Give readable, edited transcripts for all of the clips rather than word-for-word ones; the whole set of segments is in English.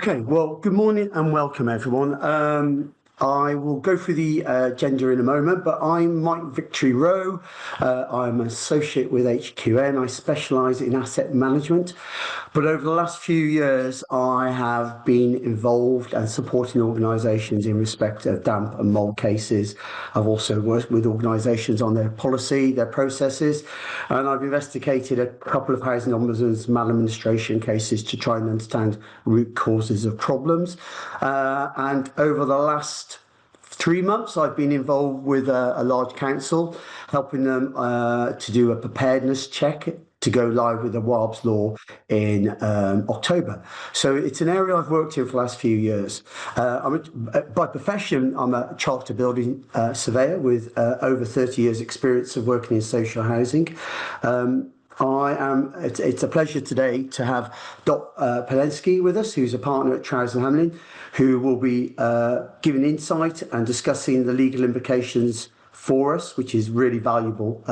Okay, well, good morning and welcome, everyone. I will go through the agenda in a moment, but I'm Mike Victory Rowe. I'm an associate with HQN. I specialise in asset management, but over the last few years, I have been involved and supporting organisations in respect of damp and mould cases. I've also worked with organisations on their policy, their processes, and I've investigated a couple of housing ombudsman's maladministration cases to try and understand root causes of problems. And over the last 3 months, I've been involved with a large council, helping them to do a preparedness check to go live with the Awaab's law in October. So it's an area I've worked in for the last few years. By profession, I'm a chartered building surveyor with over 30 years experience of working in social housing. It's a pleasure today to have Dot Polensky with us, who's a partner at Trowers and Hamlin, who will be giving insight and discussing the legal implications for us, which is really valuable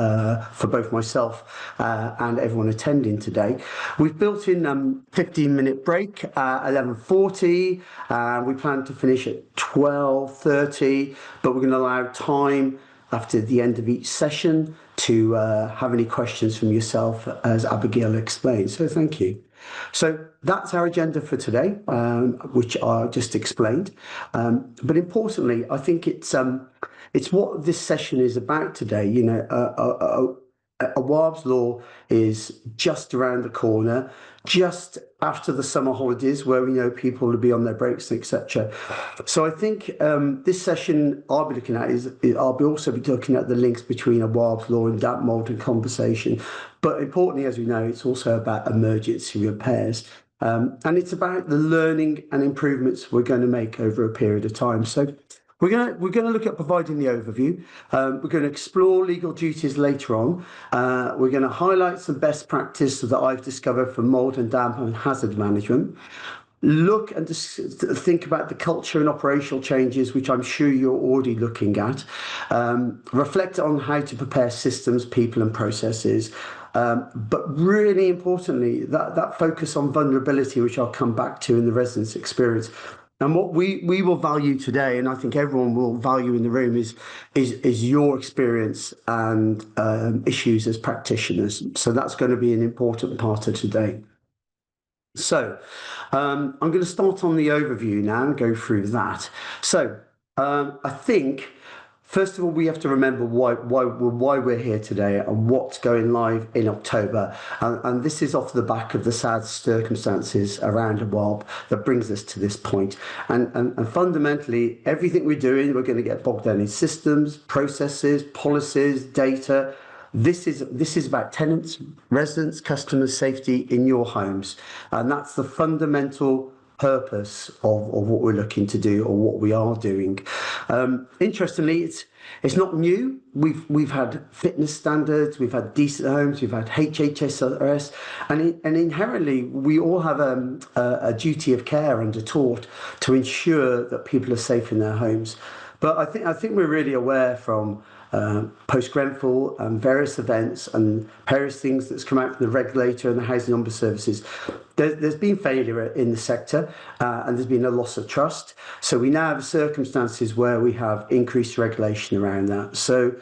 for both myself and everyone attending today. We've built in 15-minute break at 11:40. We plan to finish at 12:30, but we're going to allow time after the end of each session to have any questions from yourself, as Abigail explained. So thank you. So that's our agenda for today, which I just explained. But importantly, I think it's what this session is about today. You know, Awaab's law is just around the corner, just after the summer holidays, where we know people will be on their breaks, etc. So I think this session I'll be looking at I'll also be looking at the links between Awaab's law and damp, mould and conversation. But importantly, as we know, it's also about emergency repairs. And it's about the learning and improvements we're going to make over a period of time. So we're going to look at providing the overview. We're going to explore legal duties later on. We're going to highlight some best practice that I've discovered for mould and damp and hazard management. Look and think about the culture and operational changes, which I'm sure you're already looking at. Reflect on how to prepare systems, people and processes. But really importantly, that focus on vulnerability, which I'll come back to in the residents' experience. And what we will value today, and I think everyone will value in the room, is your experience and issues as practitioners. So that's going to be an important part of today. So I'm going to start on the overview now and go through that. So I think, first of all, we have to remember why we're here today and what's going live in October. And this is off the back of the sad circumstances around Awaab that brings us to this point. And fundamentally, everything we're doing, we're going to get bogged down in systems, processes, policies, data. This is about tenants, residents, customers' safety in your homes. And that's the fundamental purpose of what we're looking to do or what we are doing. Interestingly, it's not new. We've had fitness standards, we've had decent homes, we've had HHSRS, and inherently we all have a duty of care undertaught to ensure that people are safe in their homes. But I think we're really aware from post-Grenfell and various events and various things that's come out from the regulator and the Housing Ombudsman Services. There's been failure in the sector and there's been a loss of trust. So we now have circumstances where we have increased regulation around that. So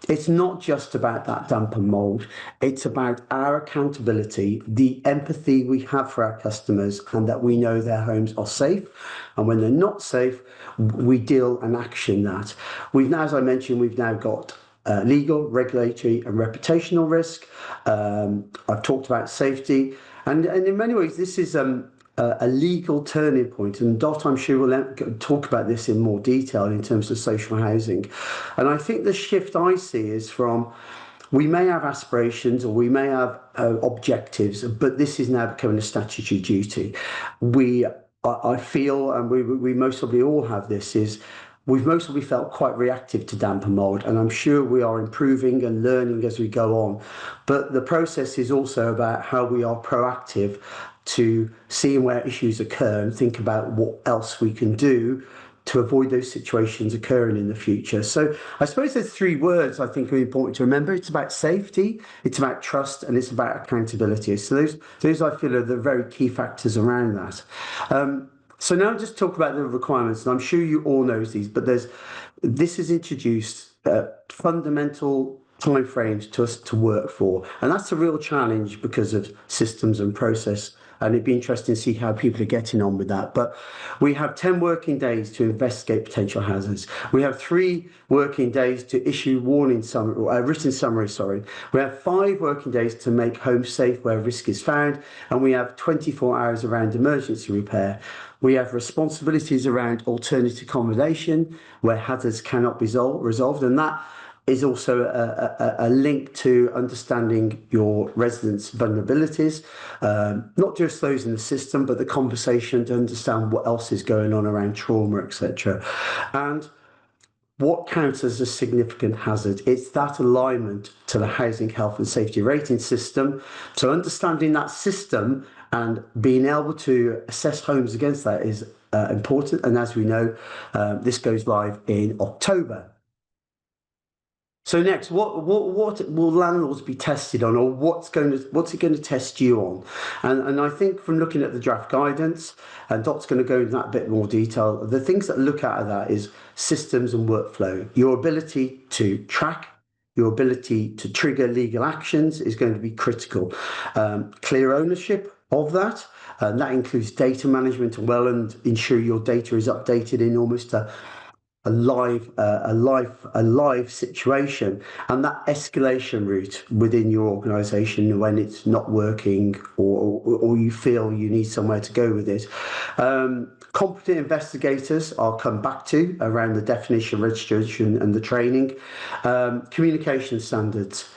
it's not just about that damp and mould. It's about our accountability, the empathy we have for our customers, and that we know their homes are safe. And when they're not safe, we deal and action that. As I mentioned, we've now got legal, regulatory and reputational risk. I've talked about safety. And in many ways, this is a legal turning point, and Dot, I'm sure, will talk about this in more detail in terms of social housing. And I think the shift I see is from, we may have aspirations or we may have objectives, but this is now becoming a statutory duty. I feel, and we most probably all have this, is we've mostly felt quite reactive to damp and mould, and I'm sure we are improving and learning as we go on. But the process is also about how we are proactive to seeing where issues occur and think about what else we can do to avoid those situations occurring in the future. So I suppose there's 3 words I think are important to remember. It's about safety, it's about trust, and it's about accountability. So those I feel are the very key factors around that. So now just talk about the requirements, and I'm sure you all know these, but this is introduced fundamental timeframes to us to work for, and that's a real challenge because of systems and process. And it'd be interesting to see how people are getting on with that. But we have 10 working days to investigate potential hazards. We have 3 working days to issue warning summary, or written summary, sorry. We have 5 working days to make homes safe where risk is found. And we have 24 hours around emergency repair. We have responsibilities around alternative accommodation where hazards cannot be resolved. And that is also a link to understanding your residents' vulnerabilities, not just those in the system, but the conversation to understand what else is going on around trauma, etc. And what counts as a significant hazard? It's that alignment to the housing health and safety rating system. So understanding that system and being able to assess homes against that is important. And as we know, this goes live in October. So next, what will landlords be tested on, or what's it going to test you on? And I think from looking at the draft guidance, and Dot's going to go into that a bit more detail, the things that look at that is systems and workflow. Your ability to track, your ability to trigger legal actions is going to be critical. Clear ownership of that, and that includes data management as well, and ensure your data is updated in almost a live situation, and that escalation route within your organisation when it's not working, or you feel you need somewhere to go with it. Competent investigators I'll come back to around the definition, registration and the training. Communication standards,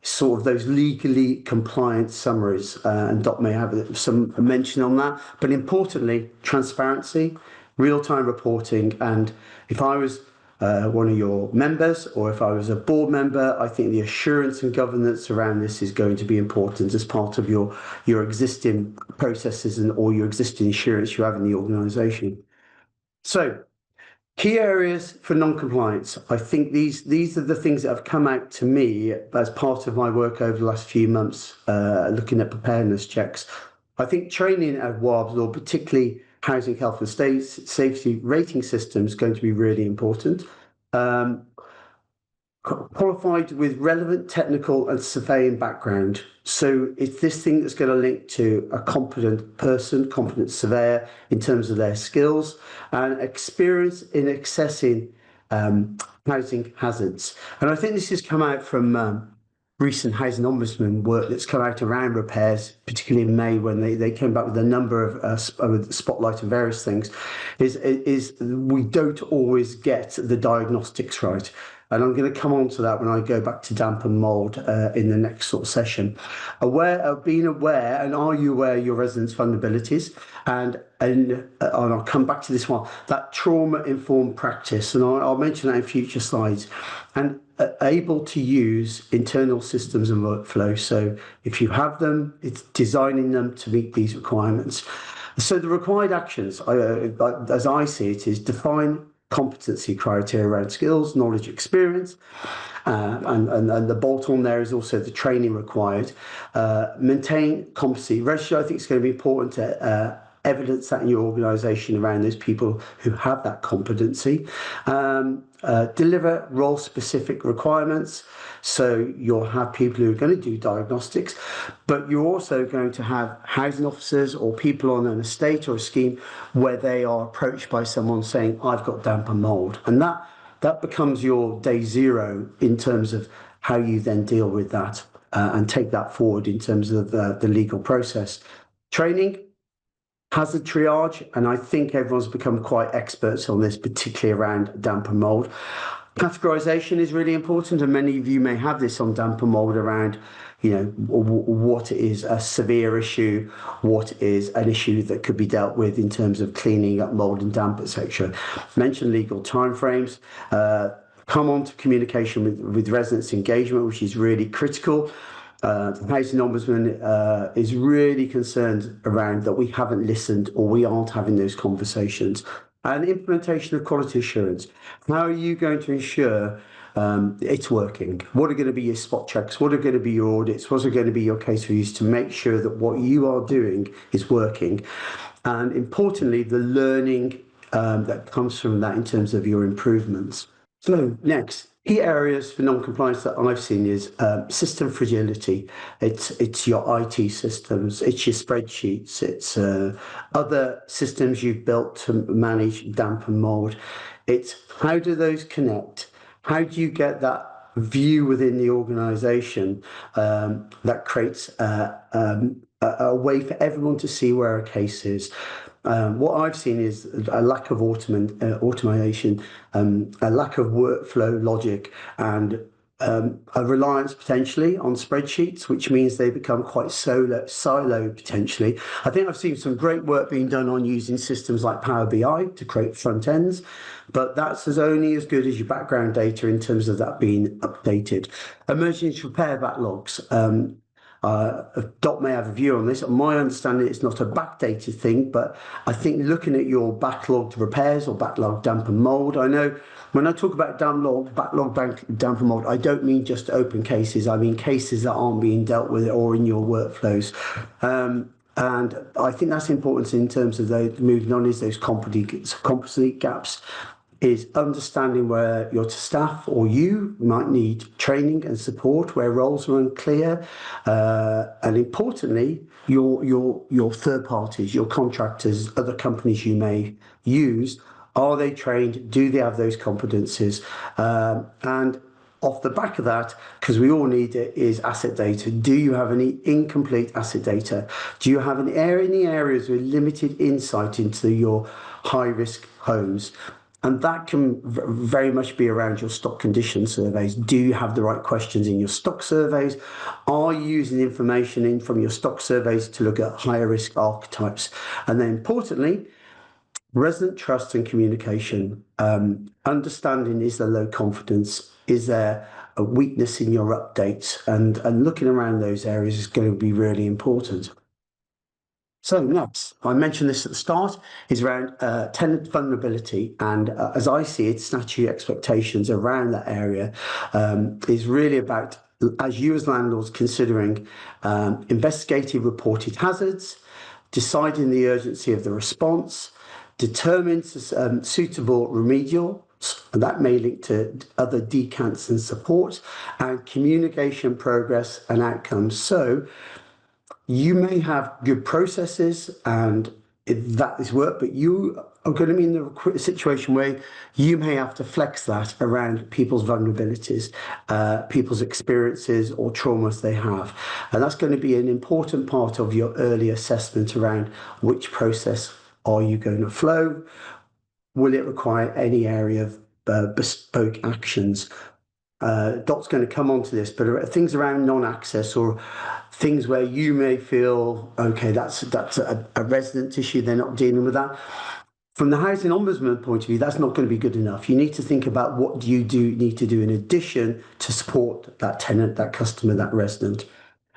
sort of those legally compliant summaries, and Dot may have some mention on that, but importantly, transparency, real-time reporting. And if I was one of your members, or if I was a board member, I think the assurance and governance around this is going to be important as part of your existing processes and or your existing assurance you have in the organisation. So key areas for non-compliance. I think these are the things that have come out to me as part of my work over the last few months, looking at preparedness checks. I think training at Awaab, or particularly housing health and safety rating system, is going to be really important. Qualified with relevant technical and surveying background. So it's this thing that's going to link to a competent person, competent surveyor in terms of their skills and experience in assessing housing hazards. And I think this has come out from recent housing ombudsman work that's come out around repairs, particularly in May when they came back with a number of spotlight and various things, is we don't always get the diagnostics right. And I'm going to come on to that when I go back to damp and mould in the next sort of session. Being aware, and are you aware of your residents' vulnerabilities? And I'll come back to this one, that trauma-informed practice, and I'll mention that in future slides. And able to use internal systems and workflow. So if you have them, it's designing them to meet these requirements. So the required actions, as I see it, is define competency criteria around skills, knowledge, experience, and the bolt on there is also the training required. Maintain competency register. I think it's going to be important to evidence that in your organisation around those people who have that competency. Deliver role-specific requirements. So you'll have people who are going to do diagnostics, but you're also going to have housing officers or people on an estate or a scheme where they are approached by someone saying, I've got damp and mould. And that becomes your day zero in terms of how you then deal with that and take that forward in terms of the legal process. Training, hazard triage, and I think everyone's become quite experts on this, particularly around damp and mould. Categorisation is really important, and many of you may have this on damp and mould around, what is a severe issue, what is an issue that could be dealt with in terms of cleaning up mould and damp, etc. Mention legal timeframes. Come on to communication with residents' engagement, which is really critical. The Housing Ombudsman is really concerned around that we haven't listened or we aren't having those conversations. And implementation of quality assurance. How are you going to ensure it's working? What are going to be your spot checks? What are going to be your audits? What are going to be your case reviews to make sure that what you are doing is working? and importantly, the learning that comes from that in terms of your improvements. So next, key areas for non-compliance that I've seen is system fragility. It's your IT systems, it's your spreadsheets, it's other systems you've built to manage damp and mold. It's how do those connect? How do you get that view within the organisation that creates a way for everyone to see where a case is. What I've seen is a lack of automation, a lack of workflow logic, and a reliance potentially on spreadsheets, which means they become quite siloed potentially. I think I've seen some great work being done on using systems like Power BI to create front ends, but that's only as good as your background data in terms of that being updated. Emergency repair backlogs. Dot may have a view on this. My understanding, it's not a backdated thing, but I think looking at your backlogged repairs or backlogged damp and mold, I know when I talk about backlogged damp and mold, I don't mean just open cases. I mean cases that aren't being dealt with or in your workflows. And I think that's important in terms of those moving on is those competency gaps, is understanding where your staff or you might need training and support where roles are unclear, and importantly, your third parties, your contractors, other companies you may use, are they trained? Do they have those competencies? And off the back of that, because we all need it, is asset data. Do you have any incomplete asset data? Do you have any areas with limited insight into your high-risk homes? And that can very much be around your stock condition surveys. Do you have the right questions in your stock surveys? Are you using information in from your stock surveys to look at higher risk archetypes? And then importantly, resident trust and communication. Understanding, is there low confidence? Is there a weakness in your updates? And looking around those areas is going to be really important. So next, I mentioned this at the start, is around tenant vulnerability. And as I see it, statutory expectations around that area is really about, as you as landlords, considering investigative reported hazards, deciding the urgency of the response, determine suitable remedial, and that may link to other decants and support, and communication progress and outcomes. So you may have good processes and that is work, but you are going to be in the situation where you may have to flex that around people's vulnerabilities, people's experiences or traumas they have. And that's going to be an important part of your early assessment around which process are you going to flow? Will it require any area of bespoke actions? Dot's going to come onto this, but things around non-access or things where you may feel, okay, that's a resident issue, they're not dealing with that. From the Housing Ombudsman point of view, that's not going to be good enough. You need to think about what do you need to do in addition to support that tenant, that customer, that resident.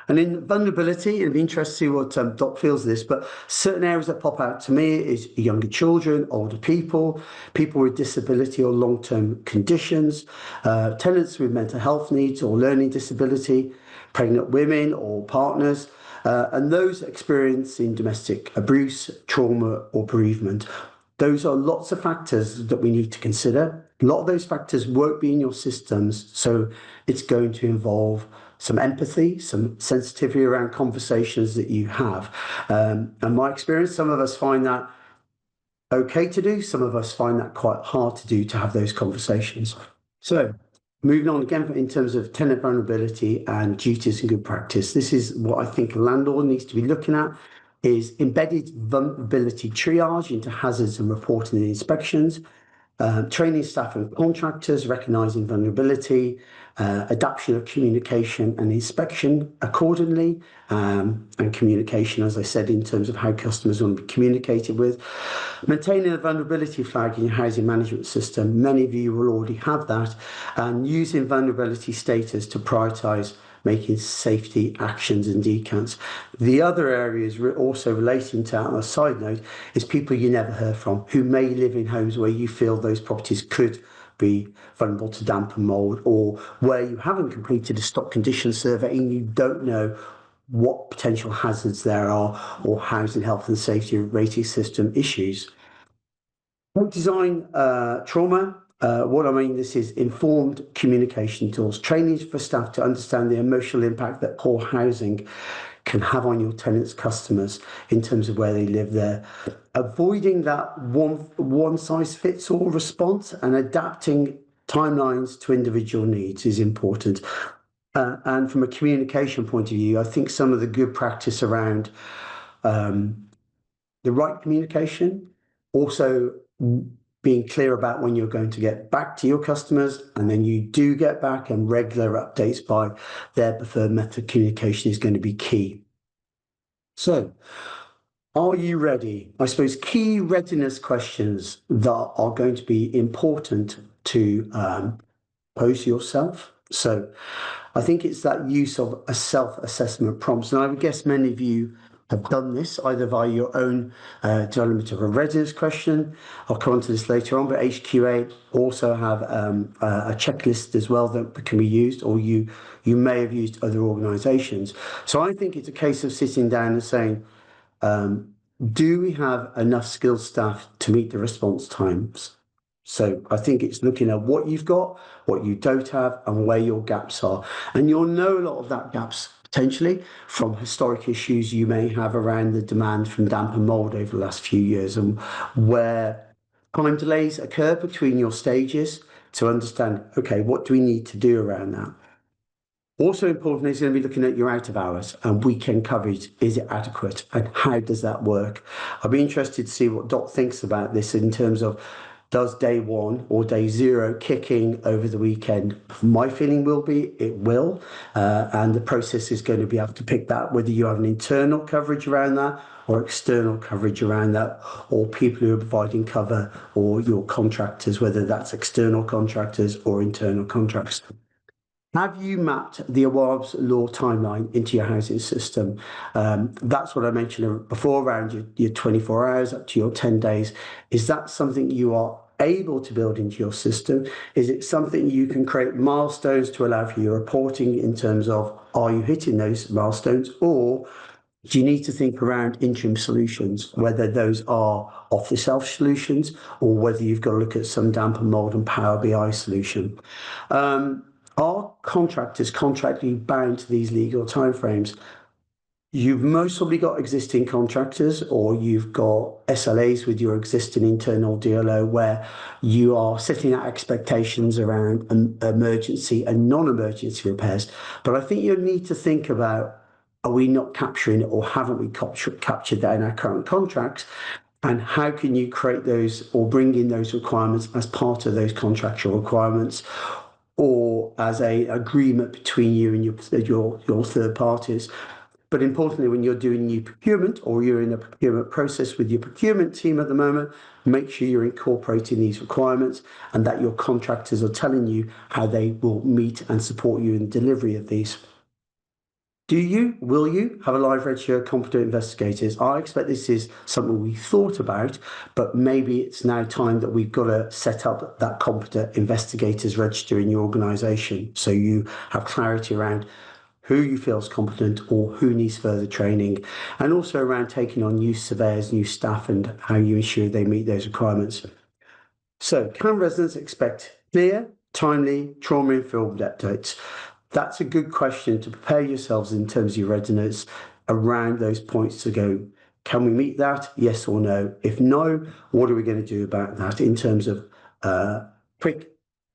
And in vulnerability, it'd be interesting to see what Dot feels of this, but certain areas that pop out to me is younger children, older people, people with disability or long-term conditions, tenants with mental health needs or learning disability, pregnant women or partners, and those experiencing domestic abuse, trauma or bereavement. Those are lots of factors that we need to consider. A lot of those factors won't be in your systems, so it's going to involve some empathy, some sensitivity around conversations that you have. And my experience, some of us find that okay to do, some of us find that quite hard to do, to have those conversations. So moving on again in terms of tenant vulnerability and duties and good practice, this is what I think a landlord needs to be looking at, is embedded vulnerability triage into hazards and reporting and inspections, training staff and contractors, recognising vulnerability, adaptation of communication and inspection accordingly, and communication, as I said, in terms of how customers want to be communicated with. Maintaining a vulnerability flag in your housing management system, many of you will already have that, and using vulnerability status to prioritise making safety actions and decants. The other areas also relating to, on a side note, is people you never heard from who may live in homes where you feel those properties could be vulnerable to damp and mould, or where you haven't completed a stock condition survey and you don't know what potential hazards there are or housing health and safety rating system issues. Design trauma. What I mean, this is informed communication tools, trainings for staff to understand the emotional impact that poor housing can have on your tenants' customers in terms of where they live there. Avoiding that one size fits all response and adapting timelines to individual needs is important. And from a communication point of view, I think some of the good practice around the right communication, also being clear about when you're going to get back to your customers, and then you do get back, and regular updates by their preferred method of communication is going to be key. So, are you ready? I suppose key readiness questions that are going to be important to pose yourself. So, I think it's that use of a self-assessment prompts, and I would guess many of you have done this either via your own development of a readiness question. I'll come on to this later on, but HQA also have a checklist as well that can be used, or you may have used other organisations. So I think it's a case of sitting down and saying, do we have enough skilled staff to meet the response times? So I think it's looking at what you've got, what you don't have, and where your gaps are. And you'll know a lot of that gaps potentially from historic issues you may have around the demand from damp and mould over the last few years, and where time delays occur between your stages to understand, okay, what do we need to do around that? Also important is going to be looking at your out of hours and weekend coverage. Is it adequate, and how does that work? I'll be interested to see what Dot thinks about this in terms of, does day one or day zero kicking over the weekend? My feeling will be it will, and the process is going to be able to pick that, whether you have an internal coverage around that or external coverage around that, or people who are providing cover, or your contractors, whether that's external contractors or internal contractors. Have you mapped the Awaab's law timeline into your housing system? That's what I mentioned before around your 24 hours up to your 10 days. Is that something you are able to build into your system? Is it something you can create milestones to allow for your reporting in terms of, are you hitting those milestones, or do you need to think around interim solutions, whether those are off-the-shelf solutions or whether you've got to look at some damp and mould and Power BI solution? Are contractors contractually bound to these legal timeframes? You've most probably got existing contractors, or you've got SLAs with your existing internal DLO where you are setting out expectations around emergency and non-emergency repairs. But I think you need to think about, are we not capturing it, or haven't we captured that in our current contracts? And how can you create those or bring in those requirements as part of those contractual requirements, or as a agreement between you and your third parties? But importantly, when you're doing new procurement, or you're in a procurement process with your procurement team at the moment, make sure you're incorporating these requirements and that your contractors are telling you how they will meet and support you in delivery of these. Will you have a live register of competent investigators? I expect this is something we thought about, but maybe it's now time that we've got to set up that competent investigators register in your organisation, so you have clarity around who you feel is competent or who needs further training, and also around taking on new surveyors, new staff, and how you ensure they meet those requirements. So, can residents expect clear, timely, trauma-informed updates? That's a good question to prepare yourselves in terms of your readiness around those points to go, can we meet that? Yes or no? If no, what are we going to do about that in terms of quick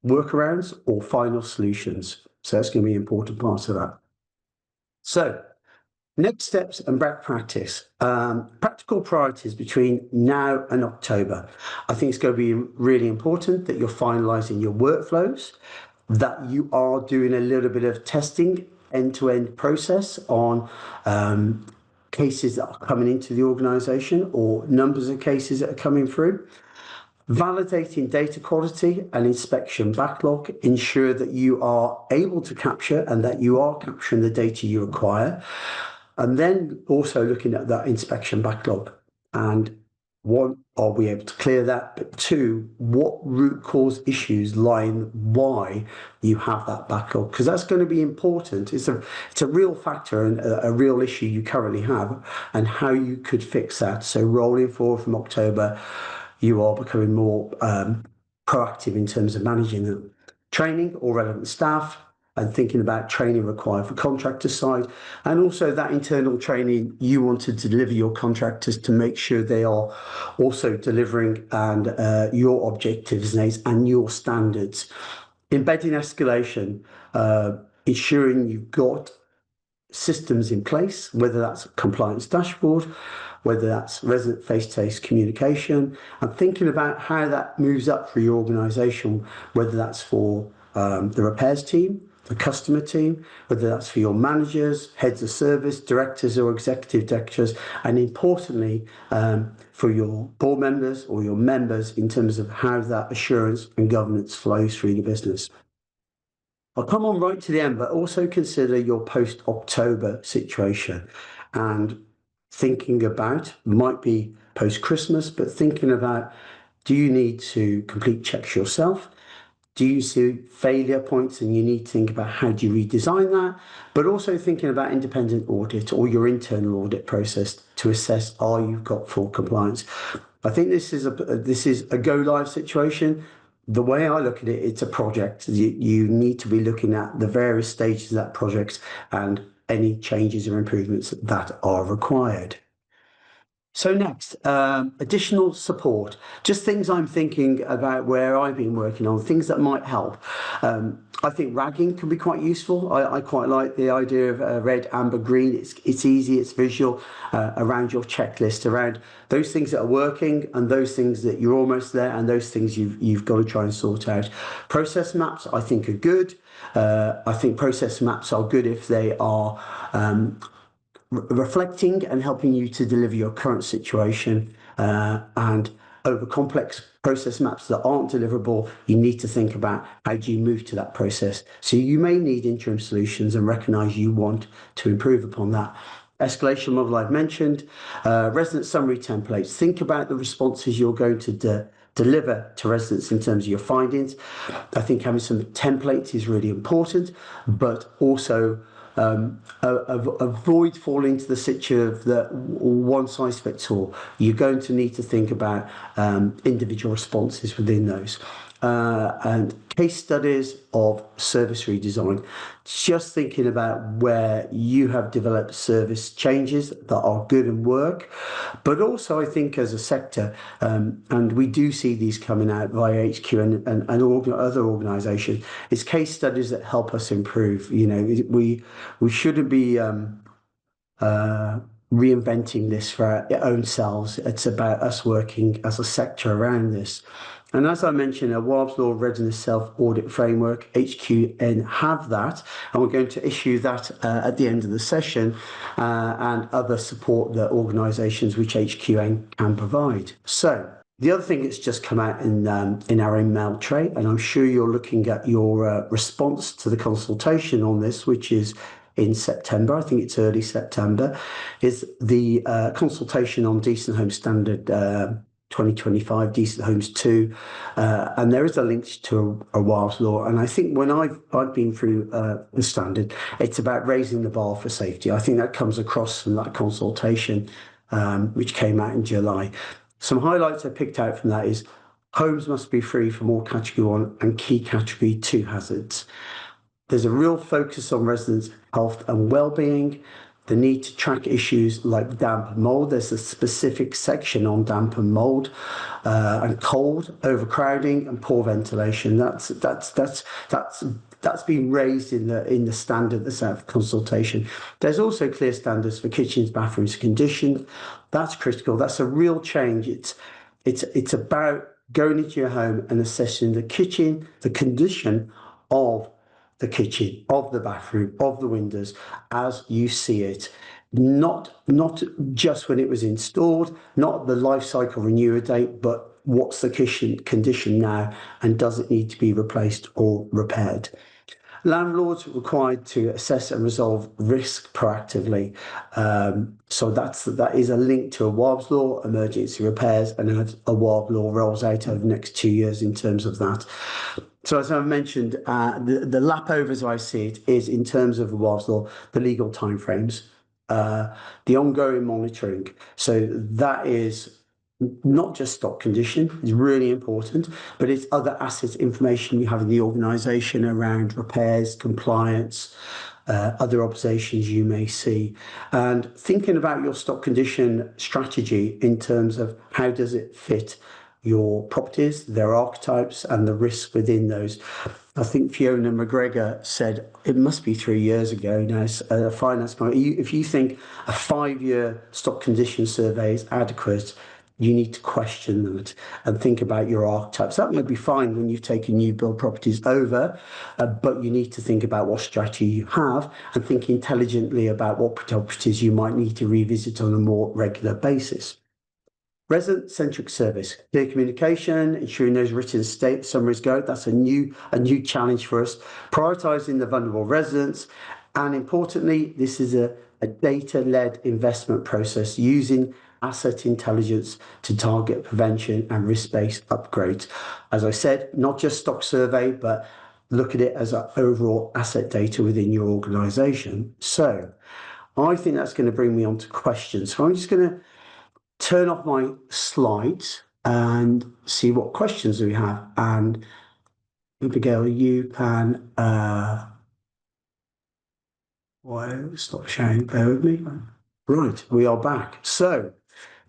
workarounds or final solutions? So that's going to be an important part of that. So next steps and best practice. Practical priorities between now and October. I think it's going to be really important that you're finalising your workflows, that you are doing a little bit of testing, end-to-end process on cases that are coming into the organisation, or numbers of cases that are coming through. Validating data quality and inspection backlog, ensure that you are able to capture and that you are capturing the data you require. And then also looking at that inspection backlog and one, are we able to clear that? But two, what root cause issues lie in why you have that backlog? Because that's going to be important. It's a real factor and a real issue you currently have, and how you could fix that. So rolling forward from October, you are becoming more proactive in terms of managing them. Training all relevant staff, and thinking about training required for contractor side, and also that internal training you want to deliver your contractors to make sure they are also delivering and your objectives and your standards. Embedding escalation, ensuring you've got systems in place, whether that's a compliance dashboard, whether that's resident face-to-face communication, and thinking about how that moves up for your organisation, whether that's for the repairs team, the customer team, whether that's for your managers, heads of service, directors or executive directors, and importantly, for your board members or your members in terms of how that assurance and governance flows through the business. I'll come on right to the end, but also consider your post-October situation and thinking about, might be post-Christmas, but thinking about, do you need to complete checks yourself? Do you see failure points and you need to think about how do you redesign that? But also thinking about independent audit or your internal audit process to assess, are you got full compliance? I think this is a go live situation. The way I look at it, it's a project. You need to be looking at the various stages of that project and any changes or improvements that are required. So next, additional support, just things I'm thinking about where I've been working on, things that might help. I think ragging can be quite useful. I quite like the idea of red, amber, green. It's easy, it's visual, around your checklist, around those things that are working and those things that you're almost there and those things you've got to try and sort out. Process maps, I think, are good. I think process maps are good if they are reflecting and helping you to deliver your current situation, and over complex process maps that aren't deliverable, you need to think about how do you move to that process. So you may need interim solutions and recognise you want to improve upon that. Escalation model I've mentioned, resident summary templates. Think about the responses you're going to deliver to residents in terms of your findings. I think having some templates is really important, but also avoid falling into the situation of the one size fits all. You're going to need to think about individual responses within those. And case studies of service redesign, just thinking about where you have developed service changes that are good and work, but also I think as a sector, and we do see these coming out via HQ and other organisations, it's case studies that help us improve. You know, we shouldn't be reinventing this for our own selves. It's about us working as a sector around this. And as I mentioned, Awaab's Law Readiness Self-Audit Framework, HQN have that, and we're going to issue that at the end of the session, and other support that organisations which HQN can provide. So the other thing that's just come out in our email tray, and I'm sure you're looking at your response to the consultation on this, which is in September, I think it's early September, is the consultation on Decent Home Standard 2025, Decent Homes 2, and there is a link to Awaab's Law. And I think when I've been through the standard, it's about raising the bar for safety. I think that comes across from that consultation, which came out in July. Some highlights I picked out from that is homes must be free from all category 1 and key category 2 hazards. There's a real focus on residents' health and well-being, the need to track issues like damp and mold. There's a specific section on damp and mold, and cold, overcrowding, and poor ventilation. That's been raised in the standard that's out of consultation. There's also clear standards for kitchens, bathrooms, conditions. That's critical. That's a real change. It's about going into your home and assessing the kitchen, the condition of the kitchen, of the bathroom, of the windows as you see it. Not just when it was installed, not the life cycle renewal date, but what's the kitchen condition now and does it need to be replaced or repaired? Landlords are required to assess and resolve risk proactively. So that is a link to Awaab's law, emergency repairs, and Awaab law rolls out over the next 2 years in terms of that. So as I mentioned, the lapovers I see it is in terms of Awaab's law, the legal timeframes, the ongoing monitoring. So that is not just stock condition is really important, but it's other asset information you have in the organisation around repairs, compliance, other observations you may see, and thinking about your stock condition strategy in terms of how does it fit your properties, their archetypes, and the risk within those. I think Fiona McGregor said it must be 3 years ago now. A finance company. If you think a 5-year stock condition survey is adequate, you need to question that and think about your archetypes. That might be fine when you've taken new build properties over, but you need to think about what strategy you have and think intelligently about what properties you might need to revisit on a more regular basis. Resident-centric service, clear communication, ensuring those written state summaries go. That's a new challenge for us. Prioritising the vulnerable residents, and importantly, this is a data-led investment process using asset intelligence to target prevention and risk-based upgrades. As I said, not just stock survey, but look at it as an overall asset data within your organisation. So I think that's going to bring me on to questions. So I'm just going to turn off my slides and see what questions we have. And Abigail, you can stop sharing, bear with me. Right, we are back. So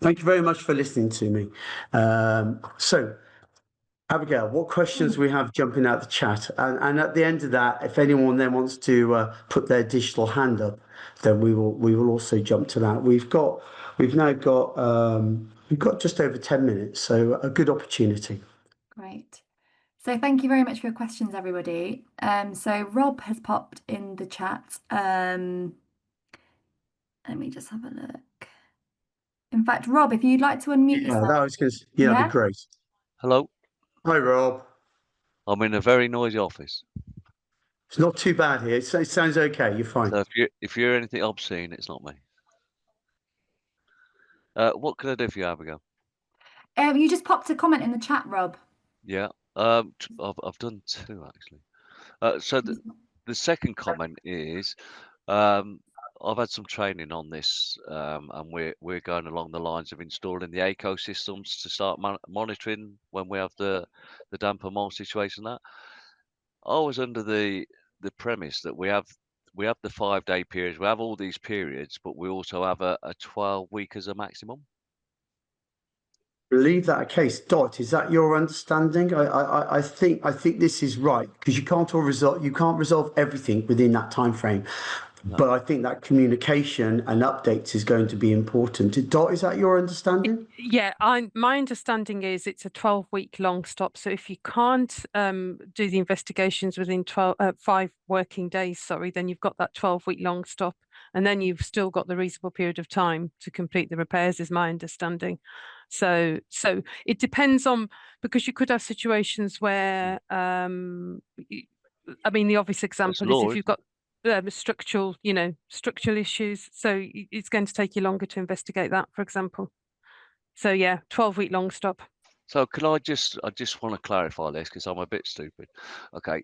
thank you very much for listening to me. So Abigail, what questions we have jumping out the chat? And at the end of that, if anyone then wants to put their digital hand up, then we will also jump to that. We've now got just over 10 minutes, so a good opportunity. Great. So thank you very much for your questions, everybody. So Rob has popped in the chat. Let me just have a look. In fact, Rob, if you'd like to unmute yourself. That'd be great. Hello. Hi, Rob. I'm in a very noisy office. It's not too bad here. It sounds okay. You're fine. So if you're anything obscene, it's not me. What can I do for you, Abigail? You just popped a comment in the chat, Rob. Yeah. I've done two actually. So the second comment is, I've had some training on this, and we're going along the lines of installing the ecosystems to start monitoring when we have the damper mold situation. That I was under the premise that we have the 5-day periods, we have all these periods, but we also have a 12-week as a maximum. Believe that a case. Dot, is that your understanding? I think this is right, because you can't resolve everything within that time frame. No. But I think that communication and updates is going to be important. Dot, is that your understanding? Yeah, my understanding is it's a 12-week long stop. So if you can't do the investigations within 5 working days, then you've got that 12-week long stop, and then you've still got the reasonable period of time to complete the repairs, is my understanding. So it depends on, because you could have situations where, I mean, the obvious example is if you've got structural issues. So it's going to take you longer to investigate that, for example. So yeah, 12-week long stop. So I just want to clarify this because I'm a bit stupid. Okay,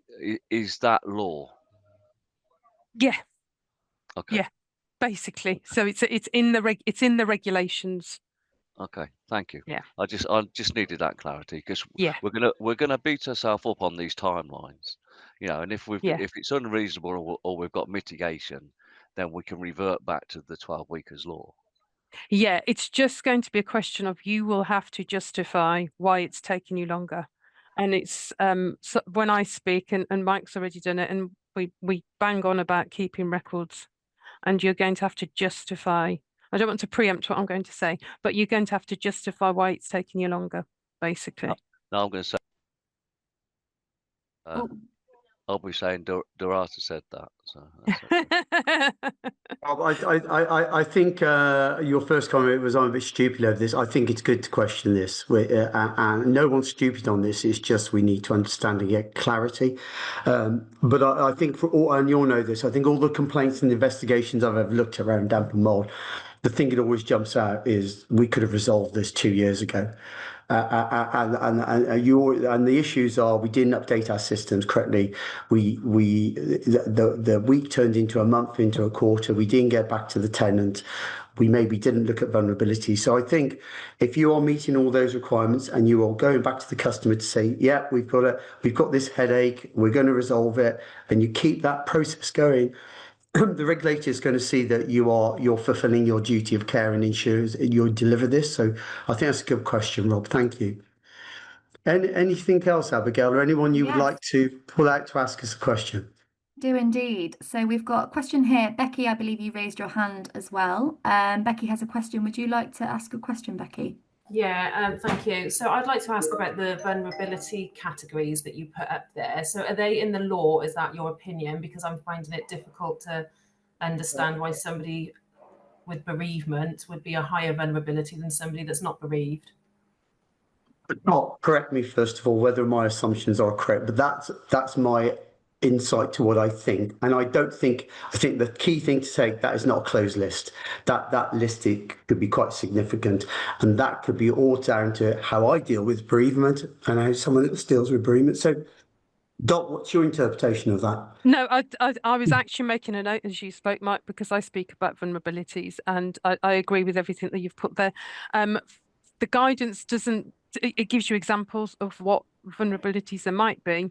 is that law? Yeah. Okay. Yeah, basically. So it's in the regulations. Okay, thank you. Yeah. I just needed that clarity, because we're gonna beat ourselves up on these timelines, and if it's unreasonable or we've got mitigation, then we can revert back to the 12 weekers law. Yeah, it's just going to be a question of, you will have to justify why it's taking you longer. And it's so when I speak, and Mike's already done it, and we bang on about keeping records, and you're going to have to justify. I don't want to preempt what I'm going to say, but you're going to have to justify why it's taking you longer, basically. No, I'm going to say I'll be saying Dorata said that. So that's okay. I think your first comment was I'm a bit stupid over this. I think it's good to question this. And no one's stupid on this. It's just we need to understand and get clarity. But I think for all, and you'll know this, I think all the complaints and investigations I've ever looked at around damp and mold, the thing that always jumps out is we could have resolved this 2 years ago. And the issues are we didn't update our systems correctly. The week turned into a month, into a quarter. We didn't get back to the tenant. We maybe didn't look at vulnerability. So I think if you are meeting all those requirements and you are going back to the customer to say, yeah, we've got this headache, we're going to resolve it, and you keep that process going, the regulator is going to see that you're fulfilling your duty of care and ensures you'll deliver this. So I think that's a good question, Rob. Thank you. Anything else, Abigail, or anyone you would Yes. like to pull out to ask us a question? Do indeed. So we've got a question here. Becky, I believe you raised your hand as well. Becky has a question. Would you like to ask a question, Becky? Yeah, thank you. So I'd like to ask about the vulnerability categories that you put up there. So are they in the law? Is that your opinion? Because I'm finding it difficult to understand why somebody with bereavement would be a higher vulnerability than somebody that's not bereaved. Correct me first of all whether my assumptions are correct, but that's my insight to what I think. And I think the key thing to say that is not a closed list. That list could be quite significant, and that could be all down to how I deal with bereavement and how someone else deals with bereavement. So, Doc, what's your interpretation of that? No, I was actually making a note as you spoke, Mike, because I speak about vulnerabilities, and I agree with everything that you've put there. The guidance doesn't. It gives you examples of what vulnerabilities there might be.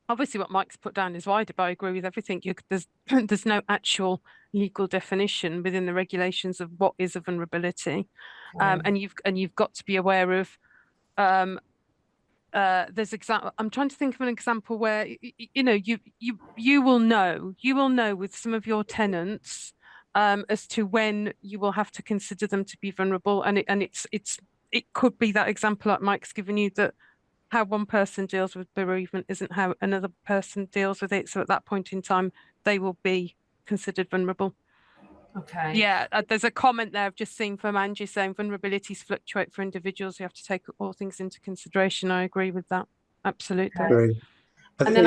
Obviously, what Mike's put down is wider, but I agree with everything. There's no actual legal definition within the regulations of what is a vulnerability, and you've got to be aware of. I'm trying to think of an example where you will know with some of your tenants as to when you will have to consider them to be vulnerable, and it could be that example like Mike's given you, that how one person deals with bereavement isn't how another person deals with it. So at that point in time, they will be considered vulnerable. Okay. Yeah, there's a comment there I've just seen from Angie saying vulnerabilities fluctuate for individuals. You have to take all things into consideration. I agree with that. Absolutely. Okay. Great. And then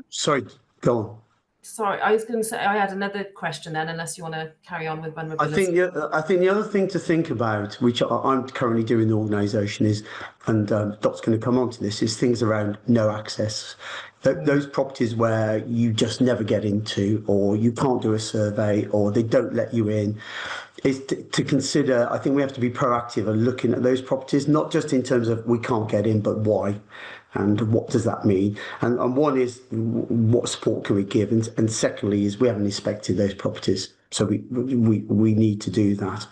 Sorry, go on. Sorry, I was going to say I had another question then, unless you want to carry on with vulnerability. I think the other thing to think about, which I'm currently doing in the organisation, is, and Dot's going to come on to this, is things around no access. Those properties where you just never get into, or you can't do a survey, or they don't let you in, is to consider. I think we have to be proactive and looking at those properties, not just in terms of we can't get in, but why. And what does that mean? And one is what support can we give, and secondly is we haven't inspected those properties, so we need to do that.